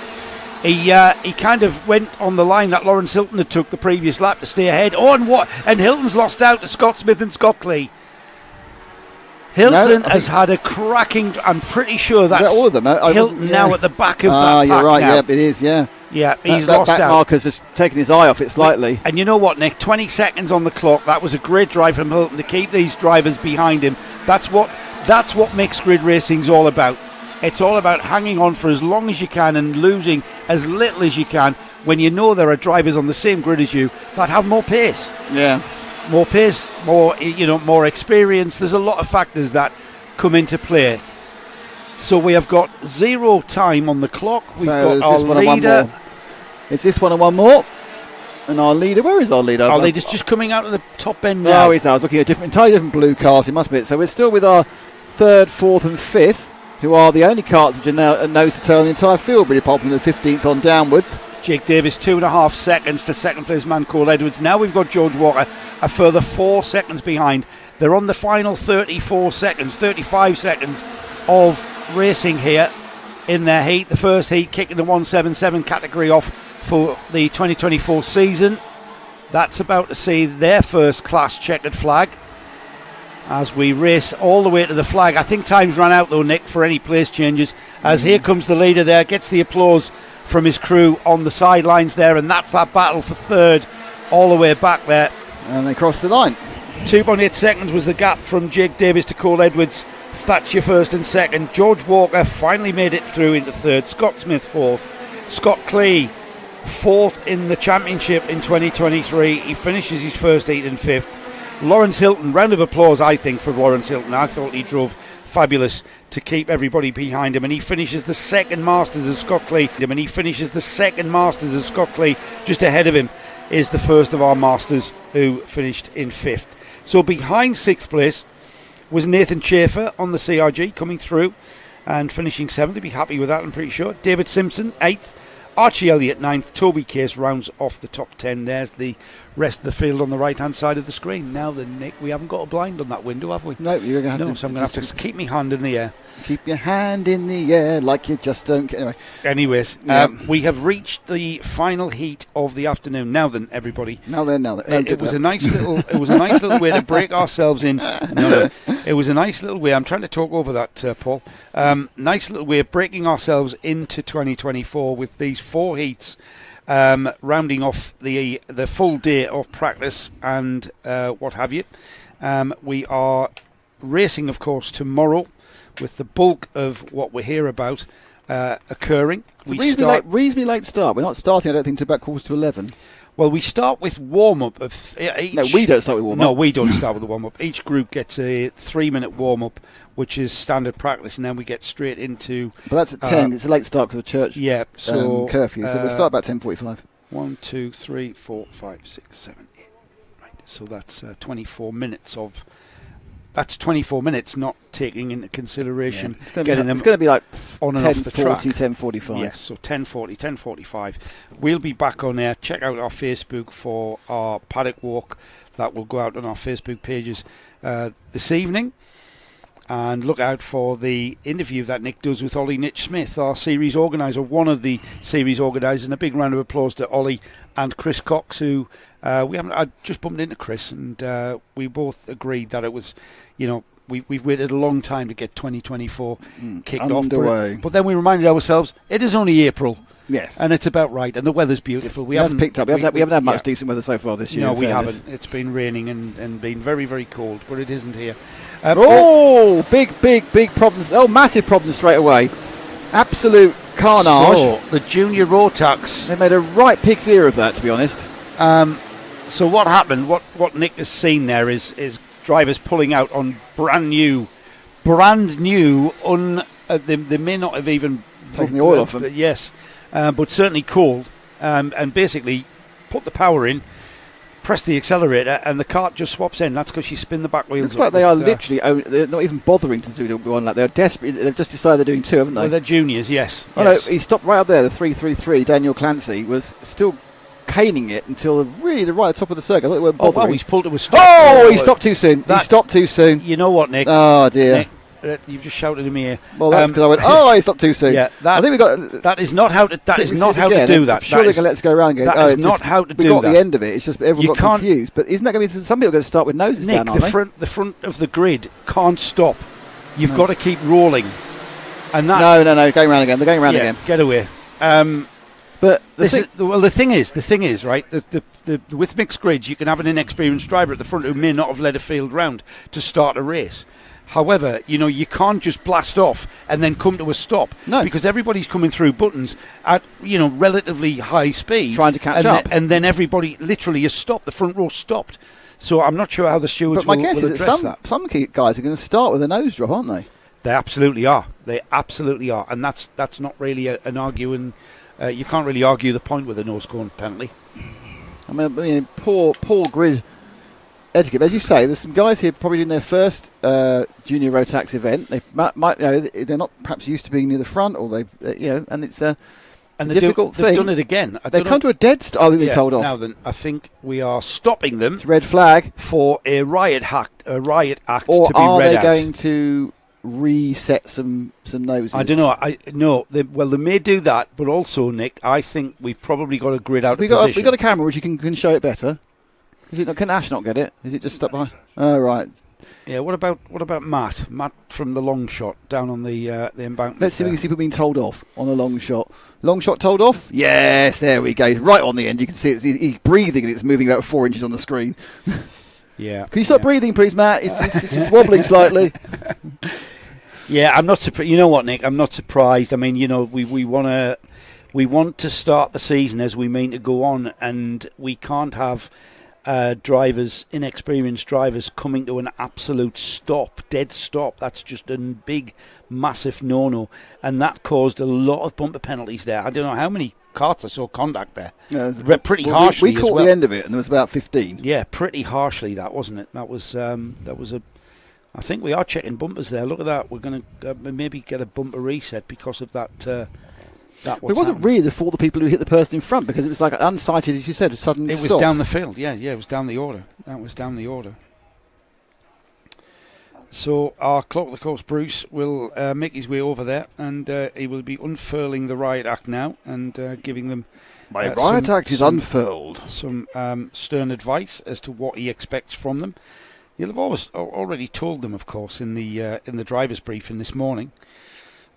He kind of went on the line that Lawrence Hilton had took the previous lap to stay ahead. And Hilton's lost out to Scott Smith and Scott Clee. Hilton has had a cracking. I'm pretty sure that's all of them. Hilton now at the back of that. You're pack right. now. Yeah, it is. Yeah. Yeah, he's that lost back out. marker's just taken his eye off it slightly. And you know what, Nick? 20 seconds on the clock. That was a great drive from Hilton to keep these drivers behind him. That's what mixed grid racing's all about. It's all about hanging on for as long as you can and losing as little as you can when you know there are drivers on the same grid as you that have more pace. Yeah. More pace, more experience. There's a lot of factors that come into play. So we have got 0 time on the clock. We've got our leader. It's this one and one more. And our leader, where is our leader? Our leader's just coming out of the top end now. Oh, he's out. I was looking at entirely different blue cars. It must be it. So we're still with our 3rd, 4th and 5th, who are the only cars which are now nose to tail in the entire field, really, apart from the 15th on downwards. Jake Davis, 2.5 seconds to second place man Cole Edwards. Now we've got George Walker a further 4 seconds behind. They're on the final 35 seconds of racing here in their heat. The first heat kicking the 177 category off for the 2024 season. That's about to see their first class checkered flag as we race all the way to the flag. I think time's run out though, Nick, for any place changes, as here comes the leader there, gets the applause from his crew on the sidelines there, and that's that battle for third all the way back there. And they cross the line. 2.8 seconds was the gap from Jake Davis to Cole Edwards. Thatcher first and second. George Walker finally made it through into third. Scott Smith fourth. Scott Clee fourth in the championship in 2023. He finishes his first heat in fifth. Lawrence Hilton, round of applause I think for Lawrence Hilton. I thought he drove fabulous to keep everybody behind him, and he finishes the second Masters of Scott Clee. Just ahead of him is the first of our Masters, who finished in fifth. So behind sixth place was Nathan Chafer on the CRG, coming through and finishing seventh. He'd be happy with that, I'm pretty sure. David Simpson, eighth. Archie Elliott, ninth. Toby Case rounds off the top 10. There's the rest of the field on the right-hand side of the screen. Now then, Nick, we haven't got a blind on that window, have we? No, you're going to have so I'm going to have to keep my hand in the air. Keep your hand in the air like you just don't care. Anyways, we have reached the final heat of the afternoon. Now then, everybody. Now then. It was a nice little way to break ourselves in. No, it was a nice little way. I'm trying to talk over that, Paul. Nice little way of breaking ourselves into 2024 with these 4 heats, rounding off the full day of practice and what have you. We are racing, of course, tomorrow, with the bulk of what we hear about occurring. Reasonably late start. We're not starting, I don't think, until about 11:15. Well, we start with warm-up of each. No, we don't start with warm-up. No, we don't start with the warm-up. Each group gets a 3-minute warm-up, which is standard practice, and then we get straight into... But that's at 10. It's a late start because of church curfew, so we'll start about 10:45. 1, 2, 3, 4, 5, 6, 7, 8. Right, so that's 24 minutes of... That's 24 minutes, not taking into consideration getting them. It's going to be like on and off the track. 10:45. Yes, so 10:40, 10:45. We'll be back on there. Check out our Facebook for our paddock walk. That will go out on our Facebook pages this evening. And look out for the interview that Nick does with Ollie Nitch-Smith, our series organiser, one of the series organisers. And a big round of applause to Ollie and Chris Cox, who I just bumped into Chris, and we both agreed that it was, we've waited a long time to get 2024 kicked underway. off. But then we reminded ourselves, it is only April. Yes. And it's about right, and the weather's beautiful. We haven't picked up. We haven't had much decent weather so far this year. No, we haven't. It's been raining and been very, very cold, but it isn't here. Big problems. Oh, massive problems straight away. Absolute carnage. So, the junior Rotax. They made a right pig's ear of that, to be honest. So what happened, what Nick has seen there is drivers pulling out on brand new, they may not have even taken the oil off them. Yes, but certainly cold, and basically put the power in, press the accelerator, and the cart just swaps in. That's because you spin the back wheels. Looks like they are literally, they're not even bothering to do one like they're desperate. They've just decided they're doing 2, haven't they? Well, they're juniors, yes. Oh yes. No, he stopped right up there. The 333, Daniel Clancy, was still caning it until really the right top of the circle. I thought they weren't bothering. He's pulled it with stop. Oh, he stopped too soon. He stopped too soon. You know what, Nick? Oh dear. Nick, You've just shouted at me here. Well, that's because I went, oh, it's not too soon. Yeah, I think we got. That is not how to. That is not how to do that. I'm sure they can let us go around. That is not how to do that. We got the end of it. It's just everyone got confused. But isn't that going to be? Some people are going to start with noses Nick, down, aren't they? the front of the grid can't stop. You've got to keep rolling. And that, no, going round again. They're going round again. Get away. But the thing is, right? With mixed grids, you can have an inexperienced driver at the front who may not have led a field round to start a race. However, you can't just blast off and then come to a stop. No. Because everybody's coming through buttons at, relatively high speed. Trying to catch up. And then everybody literally is stopped. The front row stopped. So I'm not sure how the stewards will address that. But my guess is that some guys are going to start with a nose drop, aren't they? They absolutely are. And that's not really an arguing. You can't really argue the point with a nose cone penalty. I mean, poor grid etiquette. As you say, there's some guys here probably doing their first junior Rotax event. They might they're not perhaps used to being near the front, or and it's a difficult thing. They've done it again. They've come to a dead stop. Oh, they've been told off. Now then, I think we are stopping them. It's red flag for a riot act. A riot act or to be read out. Or are they going to reset some noses? I don't know. They may do that, but also, Nick, I think we've probably got a grid out of position. We've got a camera which you can show it better. Can Ash not get it? Is it just stuck behind? Oh, right. Yeah. What about Matt? Matt from the long shot down on the embankment. Let's see if we can see people being told off on the long shot. Long shot told off? Yes, there we go. Right on the end. You can see he's breathing and it's moving about 4 inches on the screen. Yeah. Can you stop breathing, please, Matt? It's wobbling slightly. Yeah, I'm not surprised. You know what, Nick? I'm not surprised. I mean, we want to start the season as we mean to go on, and we can't have inexperienced drivers coming to an absolute dead stop. That's just a big, massive no-no, and that caused a lot of bumper penalties there. I don't know how many karts I saw contact there. Yeah, pretty harshly. We caught the end of it, and there was about 15. Yeah, pretty harshly. That wasn't it. That was a. I think we are checking bumpers there. Look at that. We're going to maybe get a bumper reset because of that. It wasn't really for the people who hit the person in front, because it was like unsighted, as you said, suddenly It was down the field. Yeah, it was down the order. That was down the order. So our clock of the course, Bruce, will make his way over there, and he will be unfurling the riot act now and giving them. My riot act is unfurled. Some stern advice as to what he expects from them. You'll have already told them, of course, in the driver's briefing this morning.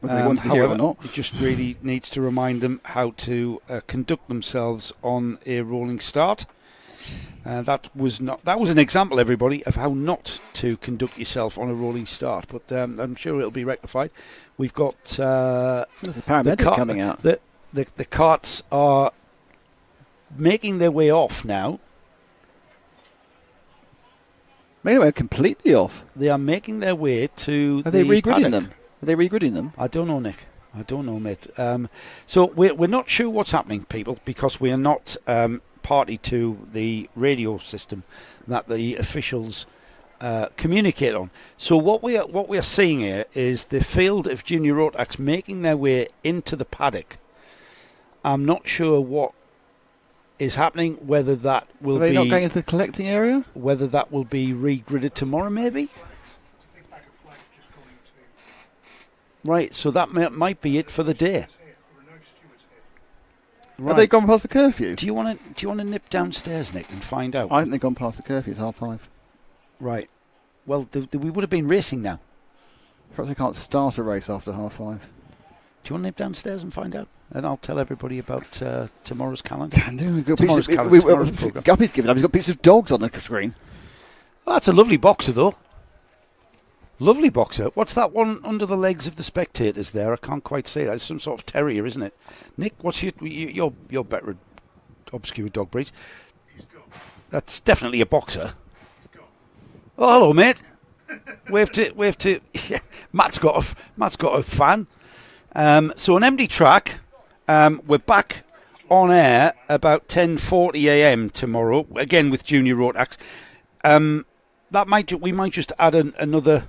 Whether they want to hear it or not. It just really needs to remind them how to conduct themselves on a rolling start. That was an example, everybody, of how not to conduct yourself on a rolling start. But I'm sure it'll be rectified. We've got there's a paramedic coming out. The carts are making their way off now. Maybe they're completely off. They are making their way to. Are they regridding them? Are they regridding them? I don't know, Nick. I don't know, mate. So we're not sure what's happening, people, because we are not party to the radio system that the officials communicate on. So what we are seeing here is the field of junior Rotax making their way into the paddock. I'm not sure what is happening, whether that will be... Are they not going into the collecting area? Whether that will be regridded tomorrow, maybe? Right, so that might be it for the day. Right. Have they gone past the curfew? Do you want to nip downstairs, Nick, and find out? I think they've gone past the curfew. It's 5:30. Right. Well, we would have been racing now. Perhaps they can't start a race after 5:30. Do you want to nip downstairs and find out? And I'll tell everybody about tomorrow's calendar. Can do. Tomorrow's calendar. Guppy's given up. He's got pictures of dogs on the screen. Well, that's a lovely boxer, though. Lovely boxer. What's that one under the legs of the spectators there? I can't quite say that. It's some sort of terrier, isn't it? Nick, what's you're better at obscure dog breeds. That's definitely a boxer. Oh, hello, mate. wave to. Matt's got a fan. So an empty track. We're back on air about 10:40 a.m. tomorrow, again with Junior Rotax. We might just add another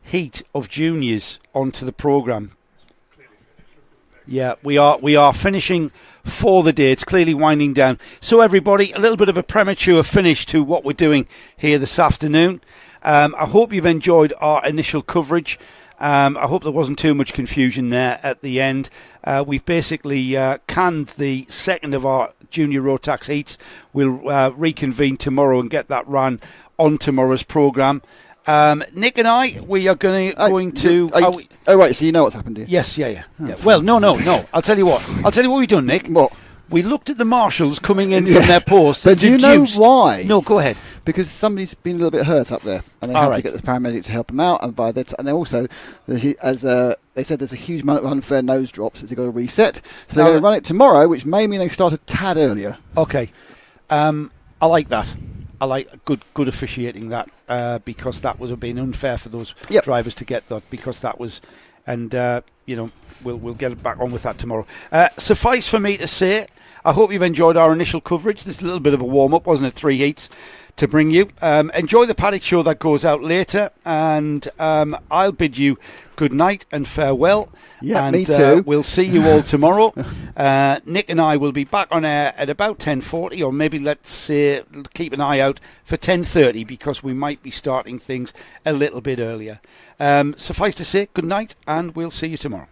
heat of juniors onto the programme. Yeah, we are finishing for the day. It's clearly winding down. So everybody, a little bit of a premature finish to what we're doing here this afternoon. I hope you've enjoyed our initial coverage. I hope there wasn't too much confusion there at the end. We've basically canned the second of our junior Rotax heats. We'll reconvene tomorrow and get that run on tomorrow's programme. Nick and I, we are going to. Oh, right, so you know what's happened here? Yes, yeah. Well, no. I'll tell you what. We've done, Nick. What? We looked at the marshals coming in from their post. But do you know why? No, go ahead. Because somebody's been a little bit hurt up there, and they had to get the paramedic to help them out. And and then also, as they said, there's a huge amount of unfair nose drops that they've got to reset. So they're going to run it tomorrow, which may mean they start a tad earlier. Okay, I like that. I like good officiating that because that would have been unfair for those drivers to get that, because that was, and we'll get back on with that tomorrow. Suffice for me to say, I hope you've enjoyed our initial coverage. This is a little bit of a warm-up, wasn't it? 3 heats to bring you. Enjoy the paddock show that goes out later, and I'll bid you good night and farewell. Yeah, and, me too. We'll see you all tomorrow. Nick and I will be back on air at about 10:40, or maybe let's say keep an eye out for 10:30, because we might be starting things a little bit earlier. Suffice to say, good night, and we'll see you tomorrow.